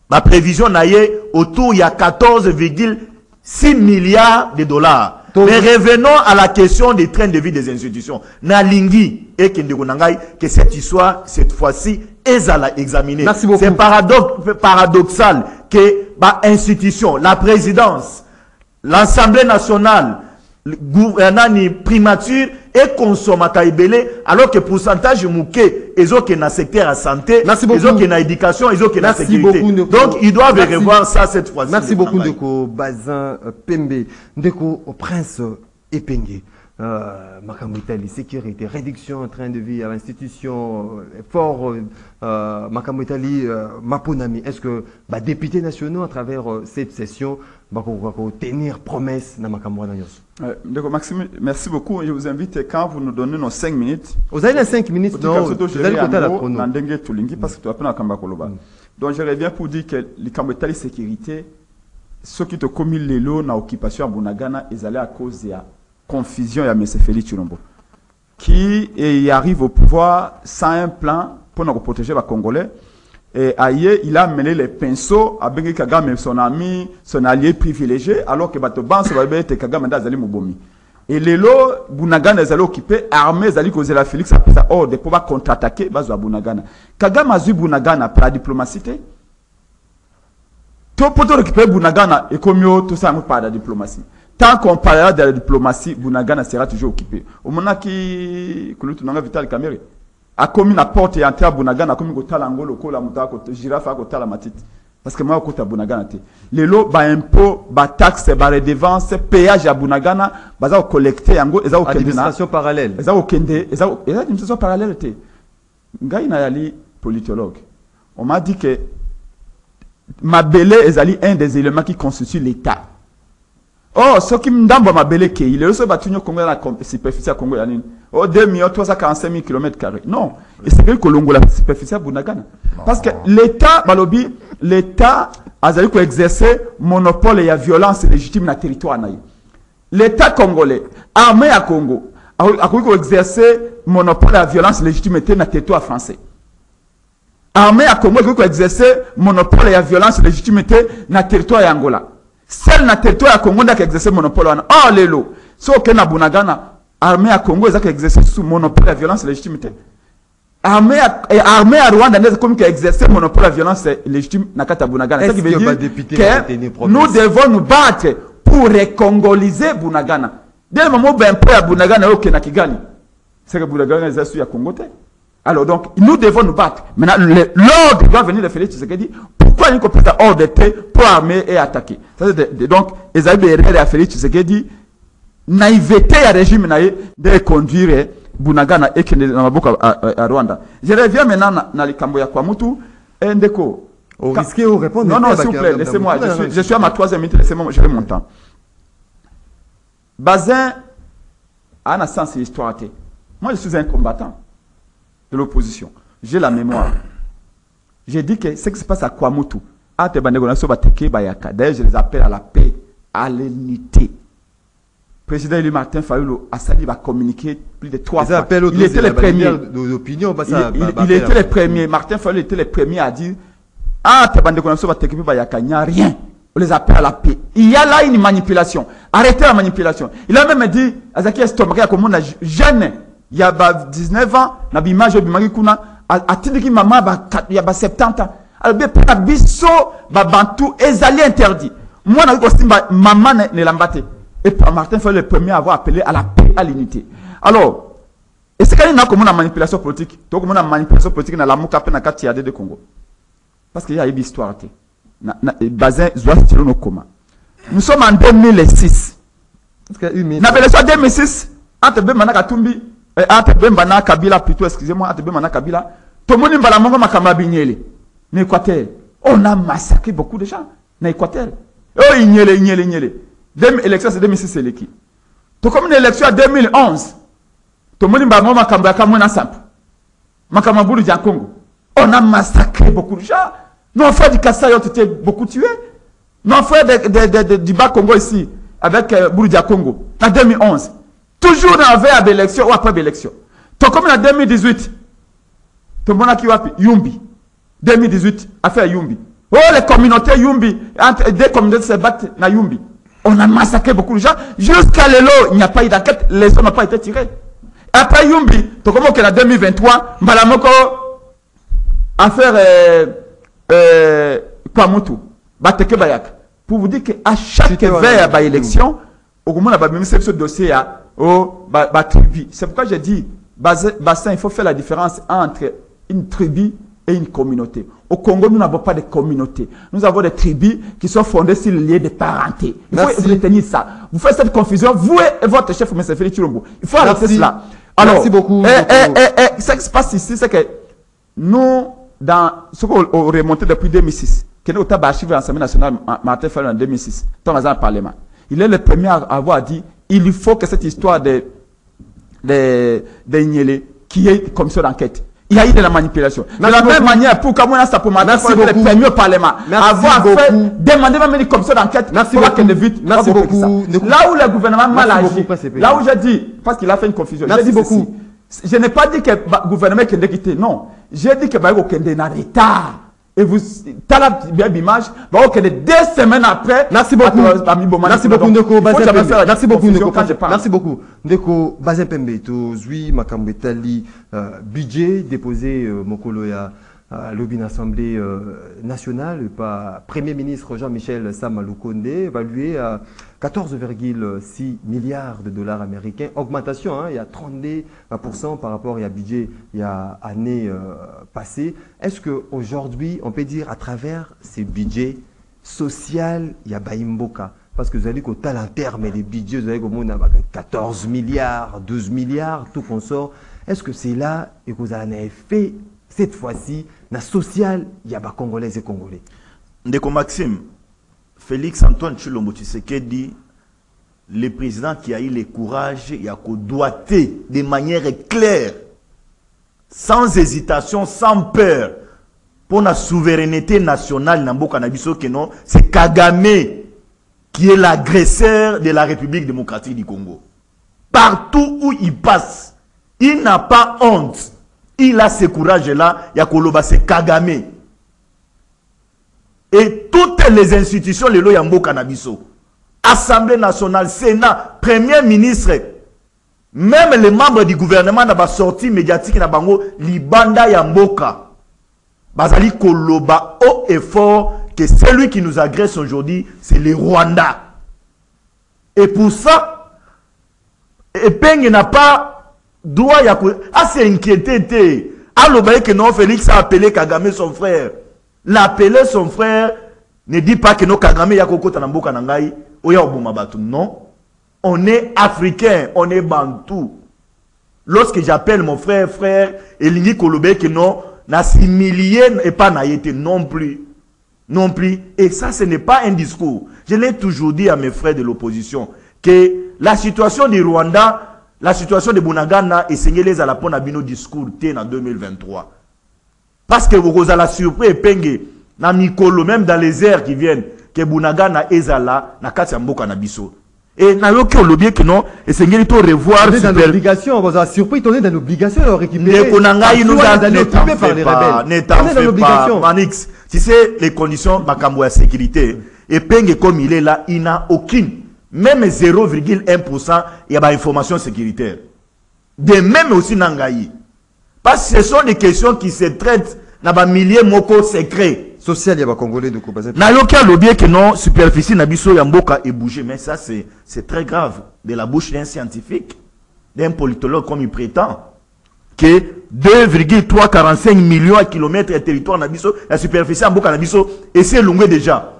ma prévision naïe autour il y a 14,6 milliards de dollars. Mais revenons à la question des trains de vie des institutions. Nalingi et Kendegonangai que cette histoire cette fois-ci est à la examiner. C'est paradoxal que institution, la présidence, l'Assemblée nationale, le gouvernement primature et consommateur ibélé, alors que pourcentage mouké, ils ont dans secteur à santé, ils ont dans l'éducation, ils ont dans la sécurité. Donc ils doivent revoir ça cette fois-ci. Merci beaucoup Ndeko Bazin Pembe, Ndeko Prince Epenge. Makambo Italie, sécurité, réduction en train de vie à l'institution, fort Makambo Italie, Maponami. Est-ce que les députés nationaux, à travers cette session, vont tenir promesse dans Makambo Ndeko Maxime, merci beaucoup. Je vous invite, quand vous nous donnez nos 5 minutes, vous avez les 5 minutes, non, vous allez côté la chrono. Parce que tu as appris à Kamba Koloba. Donc je reviens pour dire que le Makambo Italie sécurité, ceux qui te commis les lots dans l'occupation à Bunagana, ils allaient à cause de confusion, il y a M. Félix Chilombo, qui arrive au pouvoir sans un plan pour nous protéger les Congolais. Et ailleurs, il a mené les pinceaux avec Kagame, son ami, son allié privilégié, alors que Batoban se va être Kagame d'Azali Mubomi. Et les lots, Bunagana est allé occuper, armés, Zali causé la Félix, après ça, de pouvoir contre-attaquer, Bazo à Bunagana. Kagame a vu Bunagana par la diplomatie. Tout pour récupérer Bunagana, et comme tout ça, par la diplomatie. Tant qu'on parlera de la diplomatie, Bunagana sera toujours occupé. Au moment qui Vital Kamere a commis la porte et entré à Bunagana, comme il a angolo, la mutako, girafe à la matite. Parce que moi, je suis à Bunagana. Les lots, impôts, taxes, redevances, péage à Bunagana, ils ont collecté, ils ont administration parallèle. Ils ont administration parallèle. Ngaï Nayali, politologue, on m'a dit que Mabele est un des éléments qui constituent l'État. Oh, ce qui me donne ma belle il est aussi battu au Congo dans la superficie à Congo. Oh, 2 345 000 km². Non, et c'est que Colombo la superficie à Bunagana. Parce que l'État, Malobi, l'État a exercé monopole et violence légitime dans le territoire. L'État congolais, armé à Congo, a exercé monopole et violence légitime dans le territoire français. Armé à Congo, a exercé monopole et violence légitime dans le territoire Angola. Seul na territoire ya Congo qui exerce monopole wana. Oh lelo. So que na Bunagana, armée à Congo qui exerce sous monopole de violence légitimité. Armée à Rwanda qui exerce monopole de violence légitime na kata Bunagana. Ça qui veut dire que nous devons nous battre pour recongoliser Bunagana. Dès le moment où ben à Bunagana au na Kigali. C'est que Bunagana est sous ya Congo. Alors donc nous devons nous battre. Maintenant l'ordre doit venir de Félix Tshisekedi pour pourquoi il est hors d'été pour armer et attaquer. Donc, Esaïe Herrera a Félix Tshisekedi, naïveté à régime de conduire Bunagana et à Rwanda. Je reviens maintenant dans les Kamboya Kwamutu et Ndeko. Au risqué de répondre. Non, s'il vous plaît, laissez-moi. Je suis à ma 3e minute, laissez-moi, je vais mon temps. Bazin a un sens et histoire. Moi, je suis un combattant de l'opposition. J'ai la mémoire. J'ai dit que ce qui se passe à Kwamutu, d'ailleurs, je les appelle à la paix, à l'unité. Le président Élie Martin Fayulu a sali va communiquer plus de 3 fois. Il était le premier. Il était le premier. Martin Fayulu était le premier à dire il n'y a rien. On les appelle à la paix. Il y a là une manipulation. Arrêtez la manipulation. Il a même dit Azaki Estomaka comme on a jeune. Il y a 19 ans, na bimage bimagi kuna a tidiki maman il y a 70 ans. Alors bien pour biso ba bantu ezali interdit. Moi na ko simba maman ne lambate. Et Martin Fayulu le premier à avoir appelé à la paix, à l'unité. Alors, est-ce qu'il y a comme une manipulation politique? Donc, une manipulation politique dans la Moukape na Katiade de Congo. Parce qu'il y a une histoire. Bazin Zouastilo no Koma. Nous sommes en 2006. Na l'élection 2006, entre Bemana Katumbi, entre Bemana Kabila, plutôt, excusez-moi, entre Bemana Kabila, tout le monde est en Makama Bignele, en Équateur. On a massacré beaucoup de gens en Équateur. Oh, Ignele. L'élection c'est 2006 c'est l'équipe. Tout comme une élection en 2011, tout le monde est en Makama Samp. Makama Boulou du Congo. On a massacré beaucoup de gens. Nos frères du Kassai ont été beaucoup tués. Nos frères du Bas-Congo ici, avec Boulou Congo, en 2011. Toujours dans la élection ou après l'élection. Tout comme en 2018, tout le monde a qui va Yumbi. 2018, affaire Yumbi. Oh, les communautés Yumbi, des communautés se battent dans Yumbi. On a massacré beaucoup de gens. Jusqu'à l'élo, il n'y a pas eu d'enquête, les hommes n'ont pas été tirés. Après Yumbi, tout comme en 2023, Mbalamoko, affaire Kwamutu, Bateke Bayak. Pour vous dire qu'à chaque veille à l'élection, au moment où on a ce dossier à tribu. C'est pourquoi j'ai dit, Bassin, il faut faire la différence entre une tribu et une communauté. Au Congo, nous n'avons pas de communauté. Nous avons des tribus qui sont fondées sur le lien de parenté. Il faut retenir ça. Vous faites cette confusion, vous et votre chef, M. Félix Chilombo. Il faut arrêter cela. Alors, merci beaucoup. Ce qui se passe ici, c'est que nous, dans ce qu'on a remonté depuis 2006, qui est au tabac archivé de l'Assemblée nationale, Martin Fayulu en 2006, dans le Parlement, il est le premier à avoir dit il faut que cette histoire de Niélé, qui est une commission d'enquête, il y a eu de la manipulation. De la même manière, pour Kamouana Sapoma, c'est le premier au Parlement. Avoir fait, demander même une commission d'enquête pour qu'elle évite. Merci beaucoup. Là où le gouvernement mal agi, là où j'ai dit, parce qu'il a fait une confusion. Merci beaucoup. Je n'ai pas dit que le gouvernement est quitté, non. J'ai dit que le gouvernement est en retard. Et vous, t'as bien l'image, que 2 semaines après. Merci beaucoup. Merci beaucoup, Ndeko Bazin Pembe. Merci beaucoup, Ndeko. Merci beaucoup. Ndeko Bazin Pembe. Tu zui makambetali budget déposé mokolo ya l'Obin Assemblée nationale par Premier ministre Jean-Michel Sama Lukonde, évalué à 14,6 milliards de dollars américains. Augmentation, il y a 32% par rapport à budget il y a année passée. Est-ce qu'aujourd'hui, on peut dire à travers ces budgets sociaux, il y a Baïmboka? Parce que vous allez qu'au talent terme des budgets, vous allez qu'au monde 14 milliards, 12 milliards, tout consort. Est-ce que c'est là et que vous en avez fait cette fois-ci, dans le social, il y a des Congolais et Congolais? Ndeko Maxime, Félix Antoine Tshilombo Tshisekedi, le président qui a eu le courage, il a doigté de manière claire, sans hésitation, sans peur, pour la souveraineté nationale, c'est Kagame qui est l'agresseur de la République démocratique du Congo. Partout où il passe, il n'a pas honte. Il a ce courage-là, Yakoloba, c'est Kagame. Et toutes les institutions, les lois Yambo Canabiso, Assemblée nationale, Sénat, Premier ministre, même les membres du gouvernement n'ont pas sorti médiatique na bango Libanda Yamboka. Bazali Koloba haut et fort que celui qui nous agresse aujourd'hui, c'est le Rwanda. Et pour ça, Epeng n'a pas doit s'est inquiété. Alors que non, Félix a appelé Kagame son frère. L'appeler son frère ne dit pas que nos Kagame Yakoko Tanamboka Nangai, Oya Obumabatu. Non. On est africain, on est bantou. Lorsque j'appelle mon frère, Elingi Kolobe, que non, n'a similié et pas n'a été non plus. Non plus. Et ça, ce n'est pas un discours. Je l'ai toujours dit à mes frères de l'opposition que la situation du Rwanda, la situation de Bunagana et Sengélez à la pon abino discours en 2023. Parce que vous avez la surprise, Penge, na Mikolo, même dans les airs qui viennent, que Bunagana ezala, na Katsiamboka na biso. Et na yo qui ont l'objet que non, et Sengélez to revoir. On est dans l'obligation, on va surpris, on est dans l'obligation de récupérer. Ne t'en fais pas, ne t'en fais pas, Manix. Tu sais, les conditions de sécurité, et Penge comme il est là, il n'a aucune, même 0,1%, il y a des informations sécuritaires. De même aussi Nangaï. Parce que ce sont des questions qui se traitent dans des milliers de mots secrets. Social, il y a des Congolais de Koba. N'a aucun lobby que non, superficie Nabiso Yamboka est bougé. Mais ça, c'est très grave. De la bouche d'un scientifique, d'un politologue comme il prétend. Que 2,345 millions de kilomètres de territoire Nabiso, la superficie Yamboka Nabiso, et c'est longué déjà.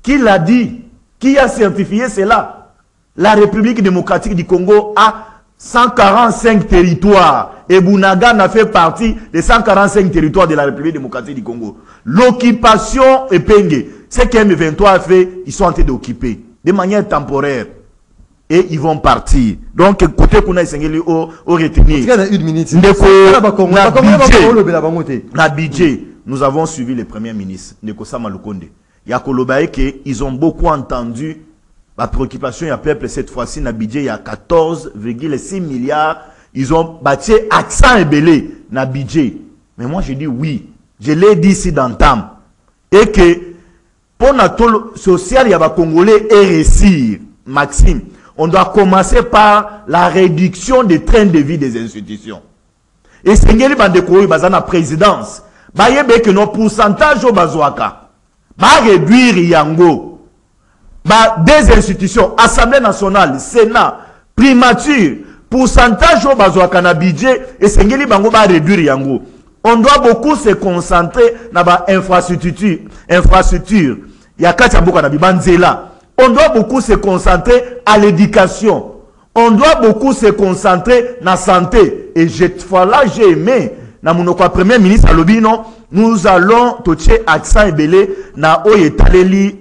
Qui l'a dit? Qui a certifié cela? La République démocratique du Congo a 145 territoires. Et Bunagana fait partie des 145 territoires de la République démocratique du Congo. L'occupation est Penge. Ce qu'M23 a fait, ils sont en train d'occuper de manière temporaire. Et ils vont partir. Donc, côté qu'on a essayé au retenir. Na budget, nous avons suivi le premier ministre, Ndeko Sama Lukonde. Ils ont beaucoup entendu la préoccupation du peuple cette fois-ci. Na budget, il y a 14,6 milliards. Ils ont bâti accent et belé na budget. Mais moi, je dis oui. Je l'ai dit ici d'entame. Et que pour notre social, il y a des Congolais et réussir. Maxime, on doit commencer par la réduction des trains de vie des institutions. Et c'est ce que la présidence. Bayebe que nos pourcentages au Bazouaka. Ba réduire Yango. Des institutions, Assemblée nationale, Sénat, primature, pourcentage au Bazouaka na budget, et c'est ce que va réduire Yango. On doit beaucoup se concentrer dans l'infrastructure. Il y a 4 ans na bibanzela. On doit beaucoup se concentrer à l'éducation. On doit beaucoup se concentrer dans la santé. Et cette fois-là, j'ai aimé, dans mon premier ministre Alobino, nous allons toucher accent et belé na oyetaleli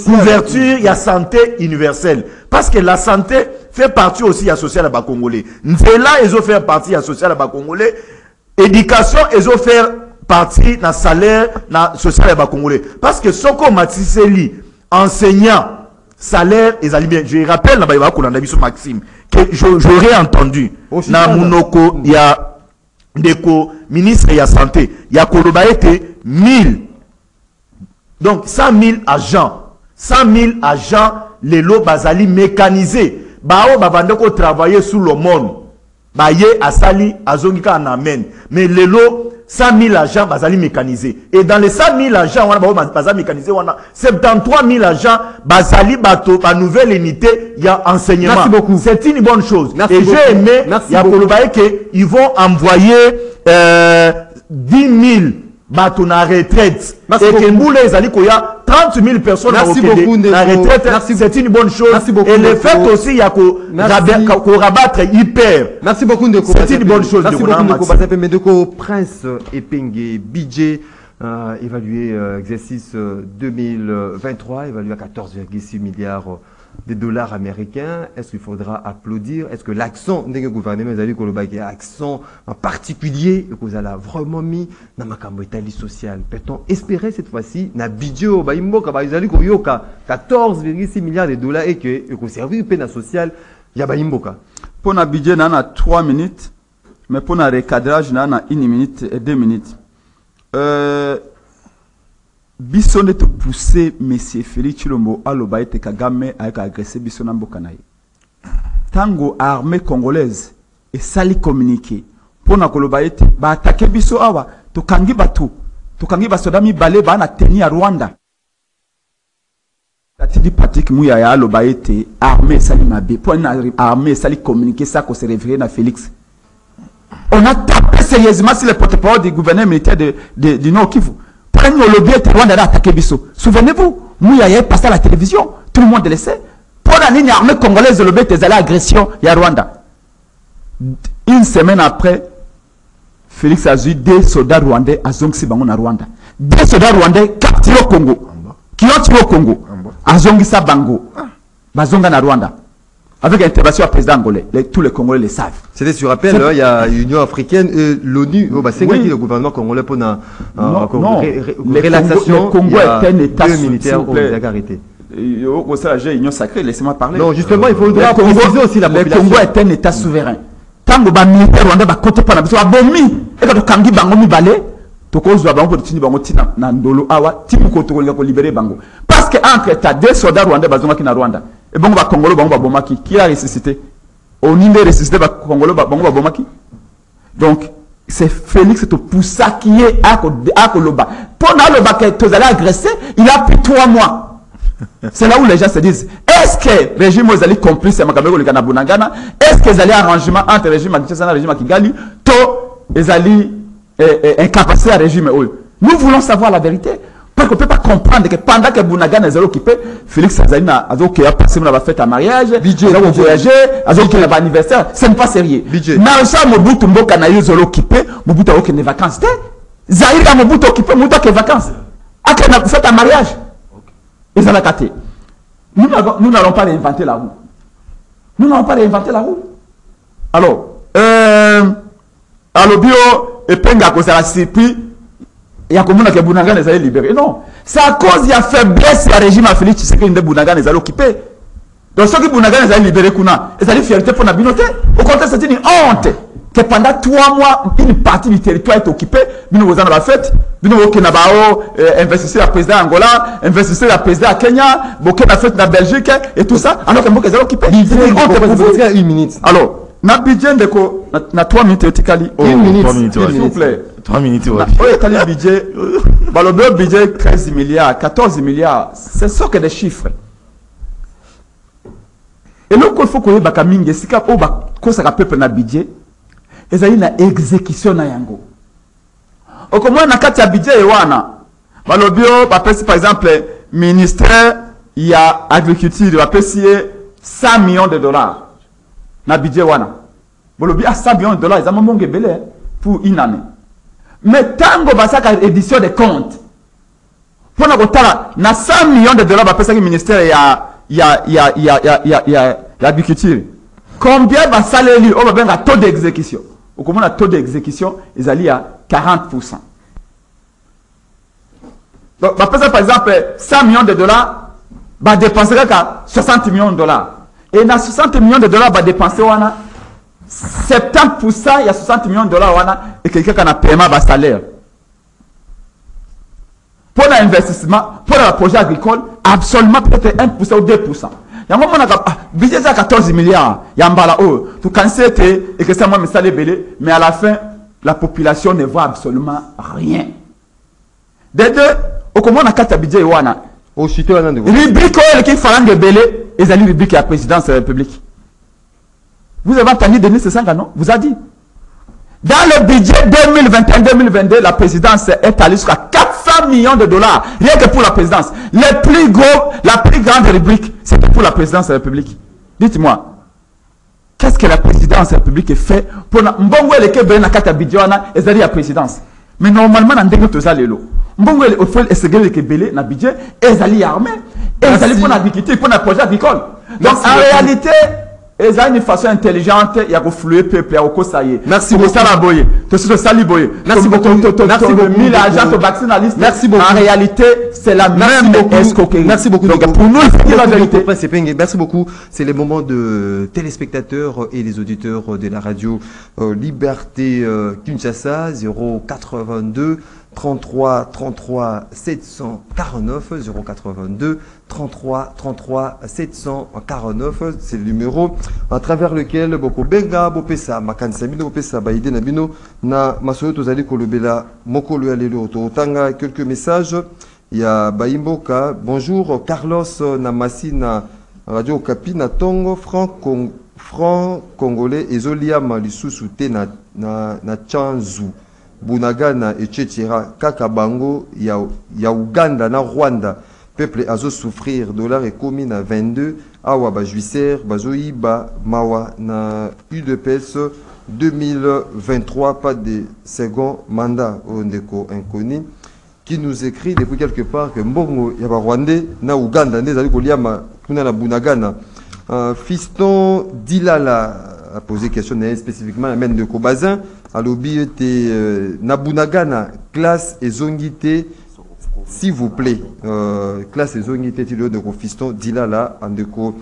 couverture, il y a santé universelle. Parce que la santé fait partie aussi de la social à Congolais. Nzela, ils ont fait partie de la social à Congolais. Éducation, ils ont fait partie de la salaire na social à Congolais. Parce que Soko Matiseli, enseignant, salaire, ils allaient bien. Je rappelle, Maxime, que j'aurais entendu, na Mounoko, il y a des ministres de la santé, il y a Kolobaete 1000. Donc 100 000 agents. 100 000 agents, les lots basali mécanisés. Bao babandeko travailler sous le monde. Baye asali azongika en amen. Mais les lots 100 000 agents basali mécanisés. Et dans les 100 000 agents, on a basali mécanisé, on a 73 000 agents basali bato, la nouvelle unité, il y a enseignement. Merci beaucoup. C'est une bonne chose. Merci et beaucoup. j'ai aimé, il y a Kolobaye qu'ils vont envoyer 10 000 bato na retraite. Merci et beaucoup. que Mboule ezali koya 30 000 personnes Merci beaucoup, na retraite. C'est une bonne chose. Merci beaucoup, et le Ndeko. fait aussi, il y a qu'on rabattre hyper. Merci beaucoup Ndeko. C'est une bonne chose. Merci beaucoup Ndeko Basepe. Mais Ndeko Prince Epenge budget évalué exercice 2023 évalué à 14,6 milliards de dollars américains. Est-ce qu'il faudra applaudir? Est-ce que l'accent d'un gouvernement accent en particulier que vous avez vraiment mis dans ma Italie sociale? Peut-on espérer cette fois-ci na budget au Baimboka 14,6 milliards de dollars et que vous servez peine sociale ya Baimboka? Pour le budget, on a 3 minutes, mais pour le recadrage, on a 1 minute et 2 minutes. Biso ne te pousser Monsieur Félix Chilombo à l'Obaïte Kagame avec agressé Biso Nambokanaï. Tango armée congolaise et sali communiqué pour na kolobaïte ba attaquer Biso awa to kangi batu to kangi basodami balé ba na teni à Rwanda. Tati Patrick Mouya ya l'Obaïte armée sali mabe pour na armée sali communiqué ça qu'on se référer na Félix. On a tapé sérieusement sur les porte-parole du gouverneur militaire du Nord Kivu. Prenez le lobby et Rwanda à attaquer Bisso. Souvenez-vous, Mouya y passé à la télévision, tout le monde le sait. Pour la ligne armée congolaise, le lobby était allé à l'agression, il y a Rwanda. Une semaine après, Félix a eu des soldats rwandais à Zongsi Bango na Rwanda. Des soldats rwandais capturés au Congo. Qui ont tué au Congo. À Zongisa Bango. Bazonga na Rwanda. Avec l'intervention du président angolais. Tous les Congolais le savent. C'était sur rappel, il y a l'Union africaine, l'ONU, c'est oui. Le gouvernement congolais pour une relaxation. Le Congo est un État militaire au arrêté. Union sacrée, laissez-moi parler. Non, justement, il faudra préciser aussi la population. Le Congo est un État souverain. Tango ba militaire rwanda ba côté pana biso abomi e ka to kangi bango mi balé to ko zwa bango tini bango tina na ndolo awa timu ko to ko libérer bango parce que entre état des soldats rwandais bazonga ki na Rwanda et bango ba congolo bango ba bomaki qui a ressuscité au nimbe ressuscité ba congolo ba bango ba bomaki donc c'est Félix to poussa qui est à Koloba pendant le bac to allez agresser il a pris 3 mois. C'est là où les gens se disent, est-ce que le régime est allé complice à Makabego le Kanabunagana? Est-ce qu'ils allaient arrangement entre le régime Makisana et le régime Kigali? To, ils allaient incapaciter le régime. Nous voulons savoir la vérité. Parce qu'on ne peut pas comprendre que pendant que Bunagana est occupé, Félix Azalina a passé la fête à mariage, il a voyagé, il a anniversaire. Ce n'est pas sérieux. Naosa Mobutu Mboka na est occupé, Mobutu a aucune vacances. Zahir a Mobutu occupé, Mobutu a aucune vacances. A fait un mariage. Ils ont attaqué. Nous n'allons pas réinventer la roue. Nous n'allons pas réinventer la roue. Alors, bio et penga ko ça sipi ya komuna ke Bunagana les a libérés. Non, c'est à cause il y a faiblesse du régime à Félix Tshisekedi de Bunagana les a occupé. Donc ceux qui Bunagana les a libérés kuna, ils ont fierté pour la binoté. Au contraire, c'est une honte que pendant 3 mois une partie du territoire est occupée. Bino vous en la fête. Bino au Kenabao, investisseur la président Angola, investisseur la président Kenya, Boké la fête la Belgique et tout ça. Alors que Boké est occupé. Une minute. Alors, na budget de ko na 3 minutes etikali. 1 minute. S'il vous plaît. 3 minutes. Oui, etikali budget. Le budget 13 milliards, 14 milliards. C'est ça que des chiffres. Et donc il faut que baka mingi sika o ba ko saka peuple na budget. Ezali na exécution na yango. Okomwa na kati ya budget wana. Balobio ba pesi par exemple ministère il y a agriculture va payer 100 millions de dollars. Na budget wana. Balobi a 100 millions de dollars, ils ont monté belé pour une année. Mais tango basaka édition des comptes. Pour na kotala na 100 millions de dollars ba pesa ki ministère il y a l'agriculture. Combien va salaire lui? On va bien un taux d'exécution. Au comment le taux d'exécution, ils allaient à 40%. Donc, par exemple, 100 millions de dollars, va dépenser 60 millions de dollars. Et dans 60 millions de dollars, va dépenser 70%, il y a 60 millions de dollars, et quelqu'un qui a un paiement de salaire. Pour l'investissement, pour le projet agricole, absolument peut-être 1% ou 2%. Il y a un moment où budget de 14 milliards, il y a un bala haut. Tout cancer et que ça m'a mis ça les belés, mais à la fin, la population ne voit absolument rien. Des deux, au comment on a 4 budgets wana. Au chute wana de. Rubrique qui fera de belé, et ça rubrique à la présidence de la République. Vous avez entendu Denis Sessanga, non? Vous a dit. Dans le budget 2021-2022, la présidence est allée jusqu'à 400 millions de dollars, rien que pour la présidence. La plus grande rubrique, c'était pour la présidence de la République. Dites-moi, qu'est-ce que la présidence de la République fait pour Mbongwe le Kébé na kata bidjana et la présidence? Mais normalement, on a des choses à l'élo. Mbongwe le fait essayer le Kébé na budget et les armées et les alliés pour l'agriculture, pour le projet agricole. Donc en réalité, et ça une façon intelligente, il y a que flouer peuple, il y a que ça y est. Merci beaucoup. Merci beaucoup. Merci beaucoup. Merci beaucoup. Merci beaucoup. En réalité, c'est la même escroquerie. Merci beaucoup. Donc pour nous, c'est la vérité. Merci beaucoup. C'est les moments de téléspectateurs et les auditeurs de la radio Liberté Kinshasa 082 33 33 749 082 33 33 749, c'est le numéro à travers lequel Boko Benga Bopesa Makanisa Bino Bopesa Baïde Nabino na Masoyo Tozali Kolobela Mokolo Alelo Totanga. Quelques messages. Il y a Baimboka, bonjour Carlos Namasi na Radio Kapi na Tongo franc congolais et Zoliam Lisusu Tena na Chanzu Bunagana et Tchétira kaka bango ya Uganda na Rwanda peuple azo souffrir dollar et commune à 22 awa ba juisser bazoiba mawa na UDPS 2023 pas de second mandat au ndeko inconnu qui nous écrit depuis quelque part que mbongo ya ba Rwandais na Uganda ndezali koliama kuna na Bunagana. Fiston Dilala a posé question spécifiquement à de Kobazin à l'objet était Nabunagana classe et zongité s'il vous plaît classe et zongité tilo de Fiston Dilala en deco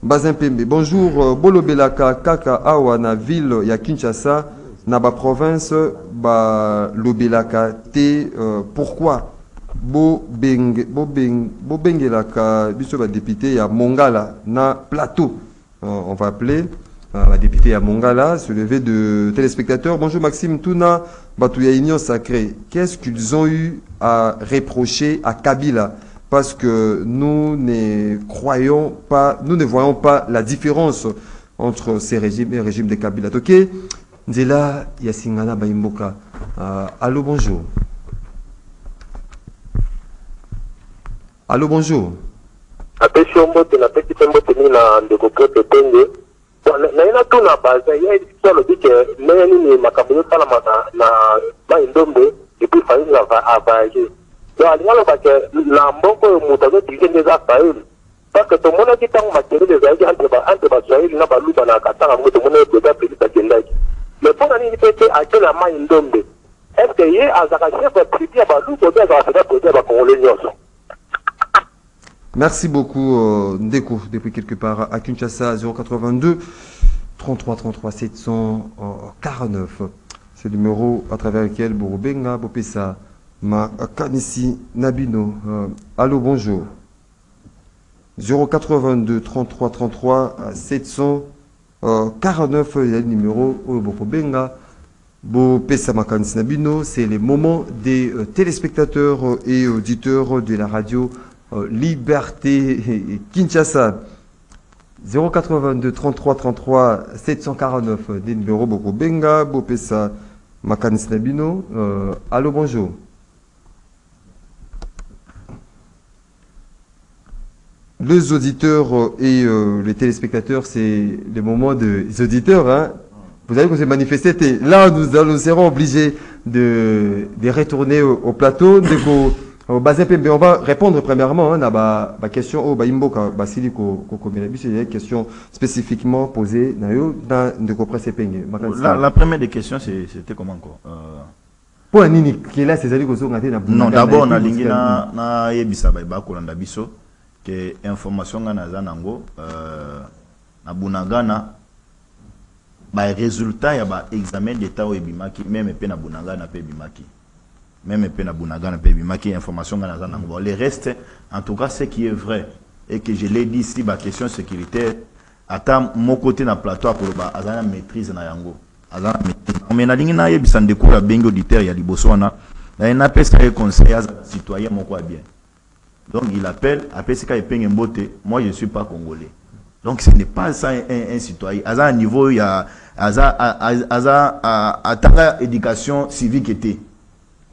Bazin Pembe. Bonjour Bolobelaka kaka awa ville ya Kinshasa na ba province ba lobelaka te pourquoi bo bengelaka biso ba député ya Mongala na plateau on va appeler la députée à Mongala se lever de téléspectateurs. Bonjour Maxime Touna Batouya Union Sacrée, qu'est-ce qu'ils ont eu à reprocher à Kabila parce que nous ne voyons pas la différence entre ces régimes et le régime de Kabila. Ok, Nzela Yasingana Baimboka. Allô, bonjour. Allô, bonjour. naina tu na baza ya solo dike nani ni makabilo kala na maindombe depuis faïli avaje donc alingalo bake la mboko mutazo tikende za faïli parce que to mona kitango makere de zaidi entre ba Swahili na baluba na katanga moto mona de pelita kendaki mais pour nani pete akela maindombe est-ce que ye azaka chef privé baluba de za fera projet ba congolais nyoso. Merci beaucoup Ndeko depuis quelque part à Kinshasa 082 33 33 749. C'est le numéro à travers lequel Borobenga Bopesa ma Kanisi Nabino. Allô, bonjour. 082 33 33 749 il y a le numéro Borobenga Bopesa ma Kanisi Nabino. C'est le moment des téléspectateurs et auditeurs de la radio Liberté Kinshasa 082 33 33 749 des numéros Boko Benga Bopesa Makanis Nabino. Allô, bonjour. Les auditeurs et les téléspectateurs, c'est le moment des auditeurs. Hein. Vous allez vous manifester. Là, nous serons obligés de retourner au plateau. On va répondre premièrement à la question au Baimboka Basili c'est une question spécifiquement posée dans la première des questions c'était comment quoi pour un nini qui est là c'est non d'abord on a lingi na yebisa ba kolanda biso que information nga na zanango na Bunagana ba résultat ya ba examen d'état au ebimaki même pe na Bunagana pe bimaki même pe na Bunagana pe bimaki information nga na zanango les restes en tout cas ce qui est vrai et que je l'ai dit ici ba question sécuritaire ata mon côté na plateau pour ba azana maîtrise na yango azana maîtrise mais na lingi na yebisa ndeko ya bengo auditeur ya liboso na na pesa et conseil citoyen moko bien. Donc il appelle, après ce qu'il paye un beauté, moi je ne suis pas congolais. Donc ce n'est pas ça un citoyen. À un niveau, il y a à éducation civique était.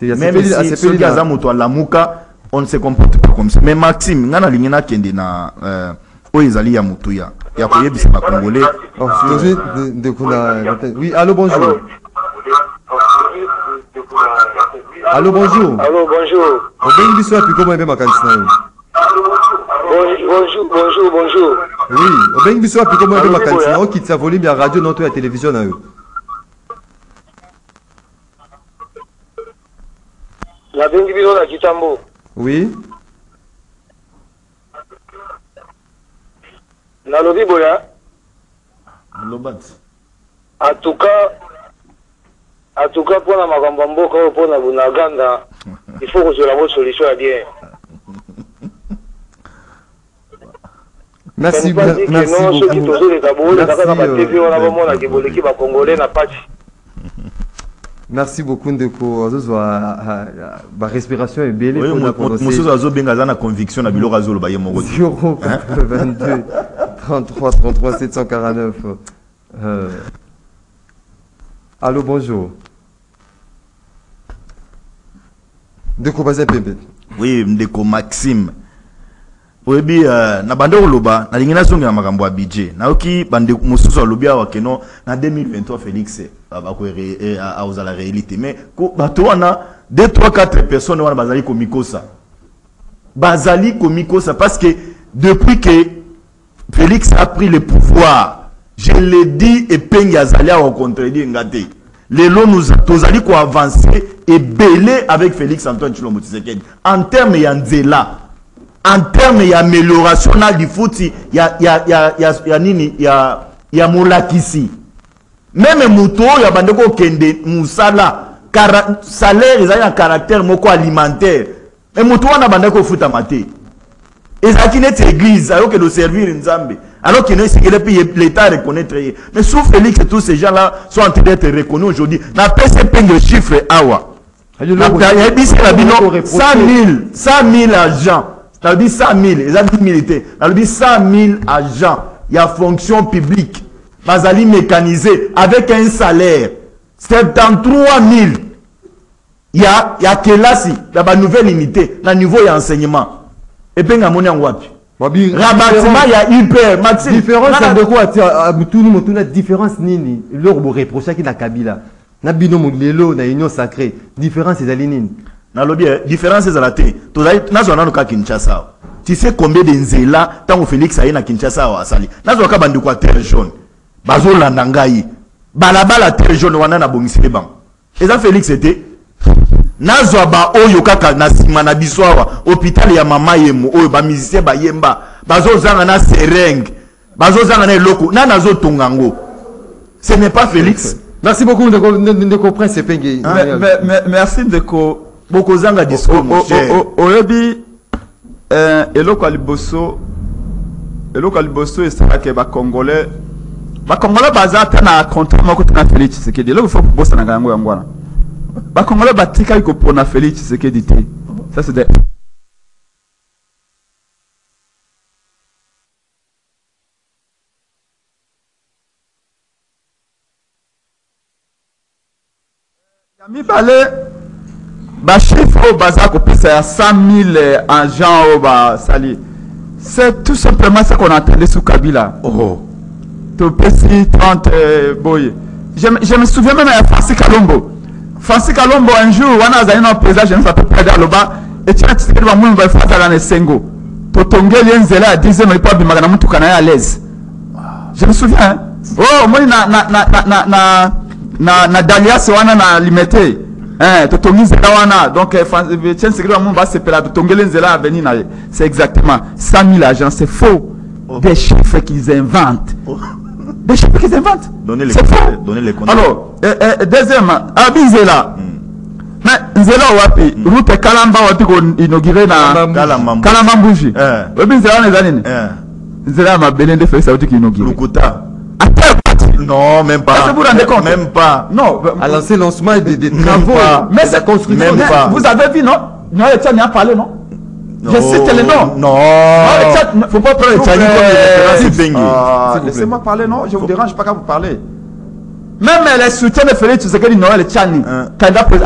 Même si ceux qui ont la mouka, on ne se comporte pas comme ça. Mais Maxime, ngana lingena kende na oizali ya mutuya. Ya koye bisi ba congolais. Oui, allô bonjour. Allô, bonjour. Allô, bonjour. Bonjour, bonjour. Oui, on biso puis comment on va on quitte sa volume la radio non la télévision na yo. La bengi biso na Kitambo. Oui. Na lobi boya. Lobat. En tout cas, pour la Magambo, pour la Bunaganda, il faut que je la solution à bien. Merci beaucoup. Merci beaucoup Ndeko. Ma respiration est belle. Oui, moi conviction na bilo razolo ba yemo 22 33 33 749. Allô, bonjour. Ndeko Bazin Pembe. Oui, Ndeko Maxime. Oyebi na bande oloba na lingina zonga makambo ya budget. Na oki bande mususu olobia wa keno na 2023 Félix a osé la réalité. Mais ko bato wana 2 3 4 personnes wana bazali komikosa. Bazali komikosa parce que depuis que Félix a pris le pouvoir, je l'ai dit et Pengi azali a contredire ngate. Les lots nous tozali ko avancer et belé avec Félix Antoine Tshilombo Tshisekedi en termes yanzela. En termes d'amélioration du foot, il y a Moulakisi. Même Mouto, il y a Bandeko Kende, Moussala, salaire, ils ont un caractère moko alimentaire. Mais Mouto, on a Bandeko foot à maté. Et ça qui n'est église, alors que de servir une Zambie. Alors qu'il l'État reconnaître. Mais sous Félix et tous ces gens-là sont en train d'être reconnus aujourd'hui. N'a pas ces peines de chiffres awa. Il y a 100 000 agents. Ça veut dire 100 000, les agents militaires. Ça veut dire 100 000 agents. Il y a fonction publique. Bazali mécanisé avec un salaire. 73 000. Il y a Kelasi, il y a une nouvelle unité, dans le niveau d'enseignement. Et puis il y a mon wapi. Rabattement, il y a hyper. Maxime. Différence de quoi? Tout le monde a différence nini. Leur reproche qui na Kabila. Na binomo lelo na union sacrée. Différence c'est alinine. Na lobby différence est à la télé. Nazo na ka Kinshasa. Tu sais combien de nzela tant Félix aye na Kinshasa wa asali. Nazo ka bandu kwa terre jaune. Bazo landa ngai. Balabala terre jaune wana na bongisele bang. Eza Félix était nazo ba oyo kaka na sima na biswawa hôpital ya mama yemo oyo ba musicien ba yemba. Bazo zanga na seringue. Bazo zanga na eloko. Na nazo tongango. Ce n'est pas Félix. Merci beaucoup de comprendre ce pengi. Merci Ndeko. Beaucoup zanga discours mon cher. Oyebi eloko aliboso et ça que ba congolais baza na contrat moko na Félix Tshisekedi. Là il faut bossa na ngango yangwana. Ba congolais batika ko pona Félix Tshisekedi te. Ça c'est des Yami balé ba chiffre au bazar qu'on peut à 100 000 agents au bas sali. C'est tout simplement ce qu'on entendait sous Kabila. Oh. Tout petit 30 boy. Je me souviens même de Francis Kalombo. Francis Kalombo un jour on a zali no président je ne sais pas près d'Aloba et tu as dit que va mourir va faire dans les Sengo. To tongeli nzela à 10 mais pas bimaka na mutu kana à l'aise. Je me souviens. Hein? Oh moi na Dalias wana na limité. Donc, c'est exactement 100 000 agents, c'est faux. Des chiffres qu'ils inventent. Des chiffres qu'ils inventent. C'est faux. Alors, deuxièmement, Abizela. Mais Nzela Wapi, route Kalamba Wapi qu'on inauguré na Kalamambouji. Abizela on est allé. Nzela m'a belé de faire ça qui inauguré. Lukuta. Non, même pas. Est-ce que vous vous rendez compte? Même pas. Non. Alors c'est lancement des travaux. Mais c'est construction. Même pas. Vous avez vu, non? Non, le Tchad n'y a parlé, non? Je cite les noms. Non. Il ne faut pas prendre le Tchad comme laissez-moi parler, non? Je ne vous dérange pas quand vous parlez. Même les soutiens de Félix Tshisekedi, non, le Tchani, candidat public,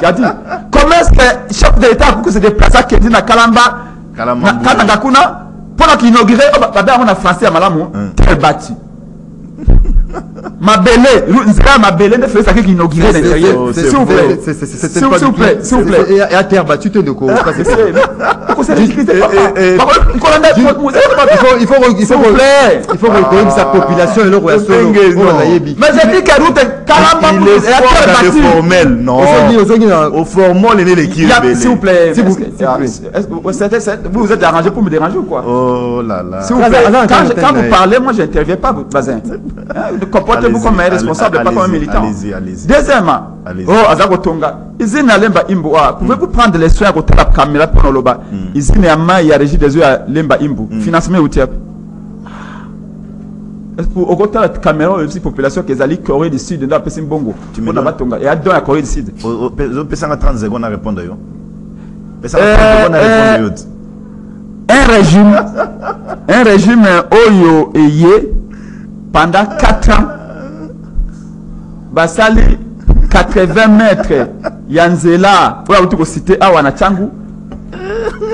a dit comment est-ce que le chef de l'État a se déplacé à Kédi, à Kalamba, Kanagakuna, pendant qu'il inaugurait, on a français à Malamu, tel bâti. Ma belle, ma belle de Félix qui inauguré l'intérieur. S'il vous plaît. S'il vous plaît. S'il vous plaît. Et à terre battu, tu ne comprends pas. Il faut reconnaître sa population et le roi solo. Mais j'ai dit que route Kalamba il est fort dans le formel. Non. Au formel, il est l'équipe. S'il vous plaît. Vous vous êtes arrangé pour me déranger ou quoi? Oh là là. S'il vous plaît. Quand vous parlez, moi je n'interviens pas, Bazin. Comportez-vous comme un responsable, pas comme un militant. Allez-y. Deuxièmement, Azagotonga, Izine Alemba Imbu, pouvez-vous prendre les soins à côté de la caméra pour le bas? Izine Ama, il y a régi des yeux à Lemba Imbu. Financement ou tiap? Au côté de la caméra, il y a une population qui est allée Corée du Sud, dans le Pessimbongo. Tu me donnes Tonga. Et à la Corée du Sud. Je peux 30 secondes à répondre. Un régime Oyo et Ye pendant 4 ans. basali 80 mètres yanzela pour la cité awana changu.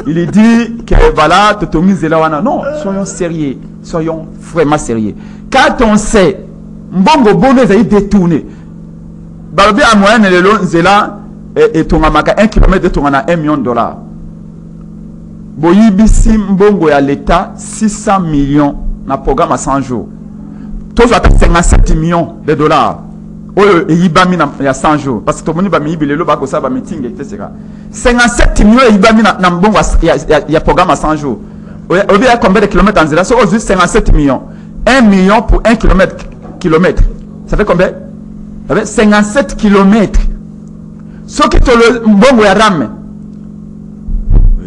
Il dit que voilà, Totongi Zelawana. Non, soyons sérieux. Soyons vraiment sérieux. Quand on sait, Mbongo Bono est détourné. Balobi à moyenne, le long Zela et ton amaka 1 km de ton a $1 million. Boyibisi Mbongo à l'État 600 millions dans le programme à 100 jours. Tous à 57 millions de dollars. Oh, et il y a 100 jours. Parce que tout le monde va me dire que ça va meeting, etc. 57 millions et il y a programme à 100 jours. Il y a combien de kilomètres en zéro? C'est juste 57 millions. 1 million pour 1 kilomètre. Ça fait combien? Ça fait 57 kilomètres. Ce qui est le bon RAM,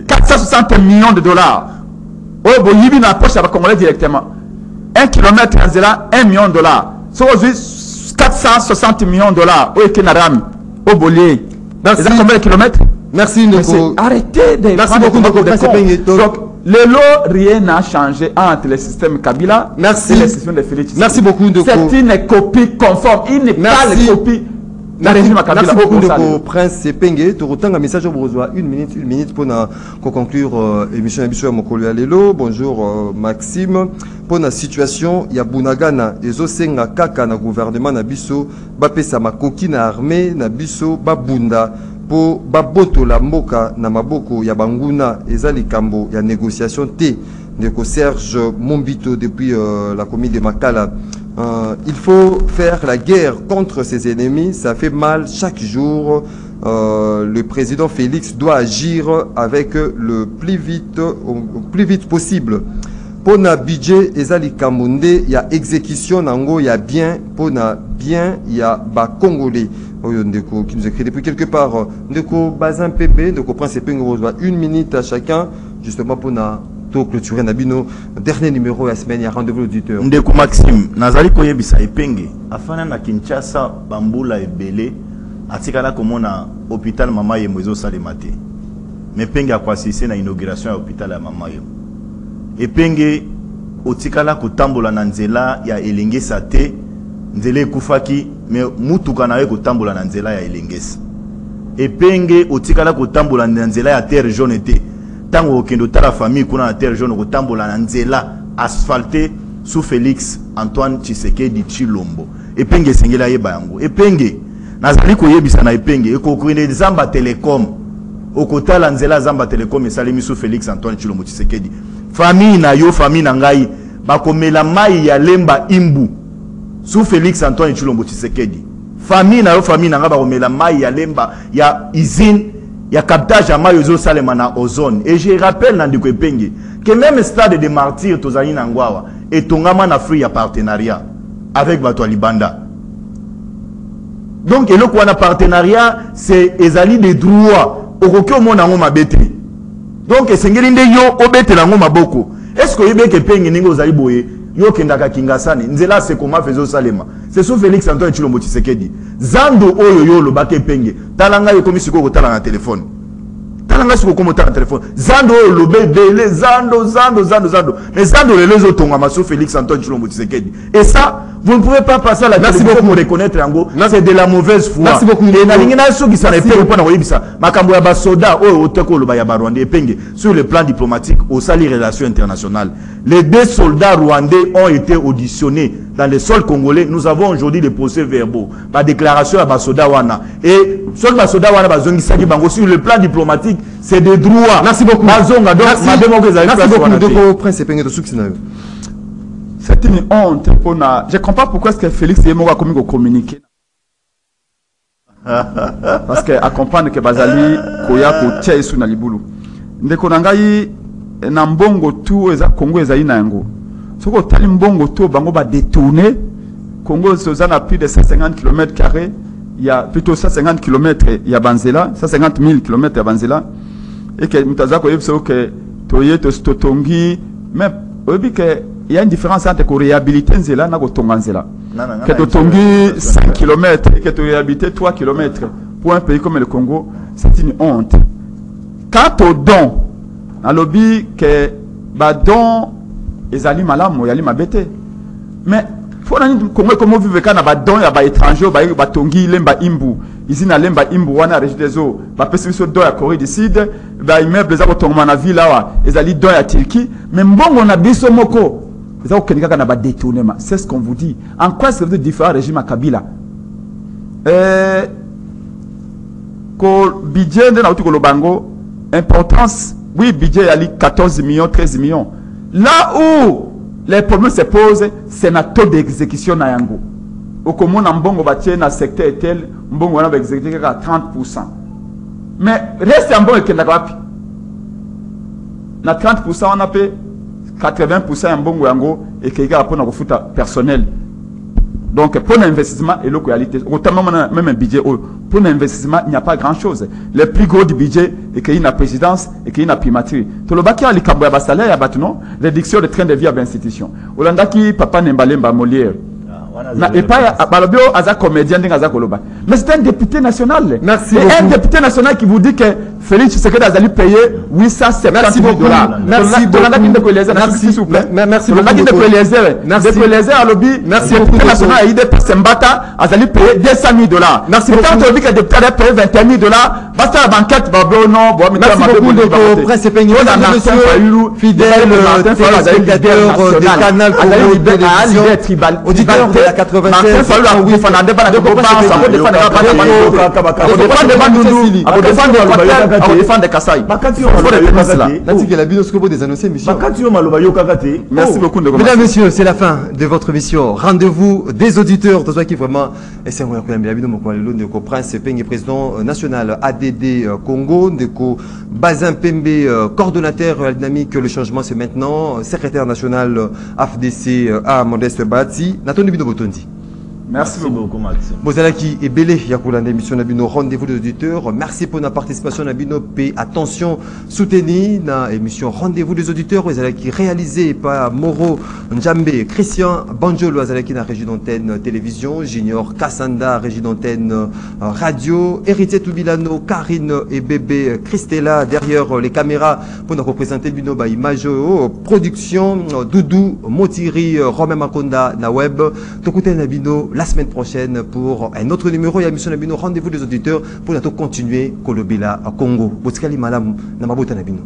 460 millions de dollars. Oh, bon, il y a une poche à Congolais directement. 1 kilomètre en zéro, 1 million de dollars. C'est juste 460 millions de dollars au Kenaram, au Bollier. Merci. Combien de kilomètres? Merci, Ndeko. Arrêtez de merci beaucoup, Ndeko. Donc, le lot, rien n'a changé entre le système Kabila et le système de Félix. Merci beaucoup, Ndeko. C'est une copie conforme. Il n'est pas une copie. Merci beaucoup, Ndeko. Prince Penge. Tu retiens un message pour rejoindre une minute pour conclure l'émission de Mokolo Alelo. Bonjour, Maxime. Pour la situation, il y a Bunagana et Zosenga Kaka na gouvernement na biso, bapesa makoki na armée na biso, babunda pour baboto la mboka na maboko ya banguna ezali kambo ya négociation T. Ndeko Serge Mombito depuis la commune de Makala. Il faut faire la guerre contre ses ennemis, ça fait mal chaque jour. Le président Félix doit agir avec le plus vite possible. Pour na budget ezali kamunde, il y a exécution nango, il y a bien, pour na bien, il y a ba congolais. Ndeko qui nous écrit depuis quelque part. Ndeko Bazin Pépé, Ndeko Prince Penge, on reçoit 1 minute à chacun, justement pour na clôturer Nabino. Dernier numéro la semaine, il y a rendez-vous l'auditeur. Ndeko Maxime, Nazali Koyebisa Epenge, afana na Kinshasa, Bambula et Belé, atikala komona hôpital Mama Yemwezo Salemate. Mais Penge a quoi si c'est na inauguration à l'hôpital à Mama Yem. Epenge otikala kotambola na nzela ya elengesa te nzela ekufaki me mutuka na ye kotambola na nzela ya elengesa. Epenge otikala kotambola na nzela ya terre jaune te tango okendo tala famille kuna na terre jaune kotambola na nzela asphalté sous Félix Antoine Tshisekedi Tshilombo. Epenge sengela yeba yango. Epenge nazali koyebisa na Epenge ekokrine Zamba Telecom okotala nzela Zamba Telecom esalemi sous Félix Antoine Tshilombo Tshisekedi. Famille na yo, famille na ngai, bakomela mai ya lemba imbu sous Félix Antoine Tshilombo Tshisekedi. Famille na yo, famille na ngai, bakomela mai ya lemba ya usine ya captage ya mai ozo salema na ozone. Et je rappelle na ndeko Epenge que même stade de martyrs tozali na ngwawa etongama na free ya partenariat avec bato Libanda. Donc eloko wana partenariat c'est ezali des droits okoki omona ngo mabete. Donc esengeli nde yo obetela ngo maboko. Est-ce que yebeke Penge ningo ozali boye yo kendaka kingasani nzela se koma fezo salema. C'est sous Félix Antoine Tshilombo Tshisekedi. Zando oyo yo lobake Penge. Talanga yo komi siko kotala na téléphone. Talanga siko komo tala na téléphone. Zando oyo lobe dele zando. Mais zando les autres ma sous Félix Antoine Tshilombo Tshisekedi. Et ça vous ne pouvez pas passer à la télévision pour reconnaître yango. C'est de la mauvaise foi. Merci beaucoup. Et na lingina so qui s'en est fait pour na oyebisa. Makambo ya basoda oyo oteko loba ya Rwandais Penge sur le plan diplomatique au sali relations internationales. Les 2 soldats rwandais ont été auditionnés dans le sol congolais. Nous avons aujourd'hui des procès-verbaux. La déclaration à basoda wana. Et sur basoda wana bazongi saki bango sur le plan diplomatique, c'est des droits. Merci beaucoup. Bazonga donc merci beaucoup Ndeko Prince Penge de Souksinayo. C'est une honte pour na. Je comprends pourquoi est-ce que Félix Yemoga a commis communiquer. Parce que à comprendre que Bazali koya ko tia isu na libulu. Ndeko nangai na mbongo tu eza Congo eza ina yango. Soko tali mbongo tu bango ba détourner Congo sozana plus de 150 km², il y a plutôt 150 km il y a Banzela, 150 000 km il y a Banzela et que mutaza ko yebso que toye to stotongi même obi que il y a une différence entre réhabiliter Nzela na kotonga Nzela. Que tu tongi 5 km, que tu réhabiliter 3 km pour un pays comme le Congo, c'est une honte. Quant au don, dans le lobby que ba don ezali malamu yali mabete. Mais faut nani Congo comment vivre kana ba don ya ba étranger ba tongi lemba imbu ici na lemba imbu wana région des eaux ba pesi so do ya Corée du Sud ba immeuble za ko tongoma na ville awa ezali do ya Turquie mais mbongo na biso moko ezako kenika kana ba détournement. C'est ce qu'on vous dit. En quoi est-ce que vous êtes différent régime à Kabila? Ko budget de na uti ko lobango importance, oui, budget ali 14 millions 13 millions. Là où les problèmes se posent, c'est le taux d'exécution na yango. Au commun mbongo batie na secteur tel, mbongo wana ba exécuter à 30%. Mais reste en bon ekenda wapi? Na 30% on a payé 80% en mbongo yango et keka pour na kofuta personnel. Donc pour l'investissement et localité, autant même un budget pour l'investissement, il n'y a pas grand-chose. Le plus gros du budget est qu'il y a une présidence et qu'il y a une primature. Tout le bas qui a les cabouya basalaire, il y a bâtiment, réduction de train de vie à l'institution. Olanda qui papa n'embalemba Molière. Et pas Balobio Aza comédien d'Aza Koloba. Mais c'est un député national. Merci. Et un député national qui vous dit que Félix Tshisekedi a payé 870 000 $. Merci beaucoup. Merci beaucoup. Merci beaucoup. Merci à lobby. Merci député national a idée Sembata a payé 200 000 $. Merci beaucoup. Quand on dit que le député a payé 21 000 $, basta la banquette, non, merci beaucoup de presse Pengé. Monsieur fidèle téléspectateur de Canal Congo Télévision, auditeur de la 96. Merci beaucoup. Mesdames, messieurs, c'est la fin de votre émission. Rendez-vous des auditeurs, de ceux qui vraiment, et c'est moi qui ai Prince Pengé, président national ADD Congo, de Bazin Pembe, coordonnateur à la dynamique, le changement c'est maintenant, secrétaire national AFDC à Modeste Bati, Nathalie Bino Botondi. Merci beaucoup, Maxime. Bozalaki et Belé, Yakoula, l'émission Nabino, rendez-vous des auditeurs. Merci pour la participation Nabino. Attention, soutenez la émission Rendez-vous des auditeurs. Bozalaki réalisé par Moro Njambe, Christian Banjolo, Bozalaki, la régie d'antenne télévision, Junior Kassanda, régie d'antenne radio, Héritier Toubilano, Karine et bébé Christella derrière les caméras pour nous représenter Bino, image, production, Doudou, Motiri, Romain Makonda, na web. Tokute Nabino. La semaine prochaine pour un autre numéro. Il y a Mission Nabino, rendez-vous des auditeurs pour continuer Kolobela Congo. Botskali Malam, Namabota Nabino.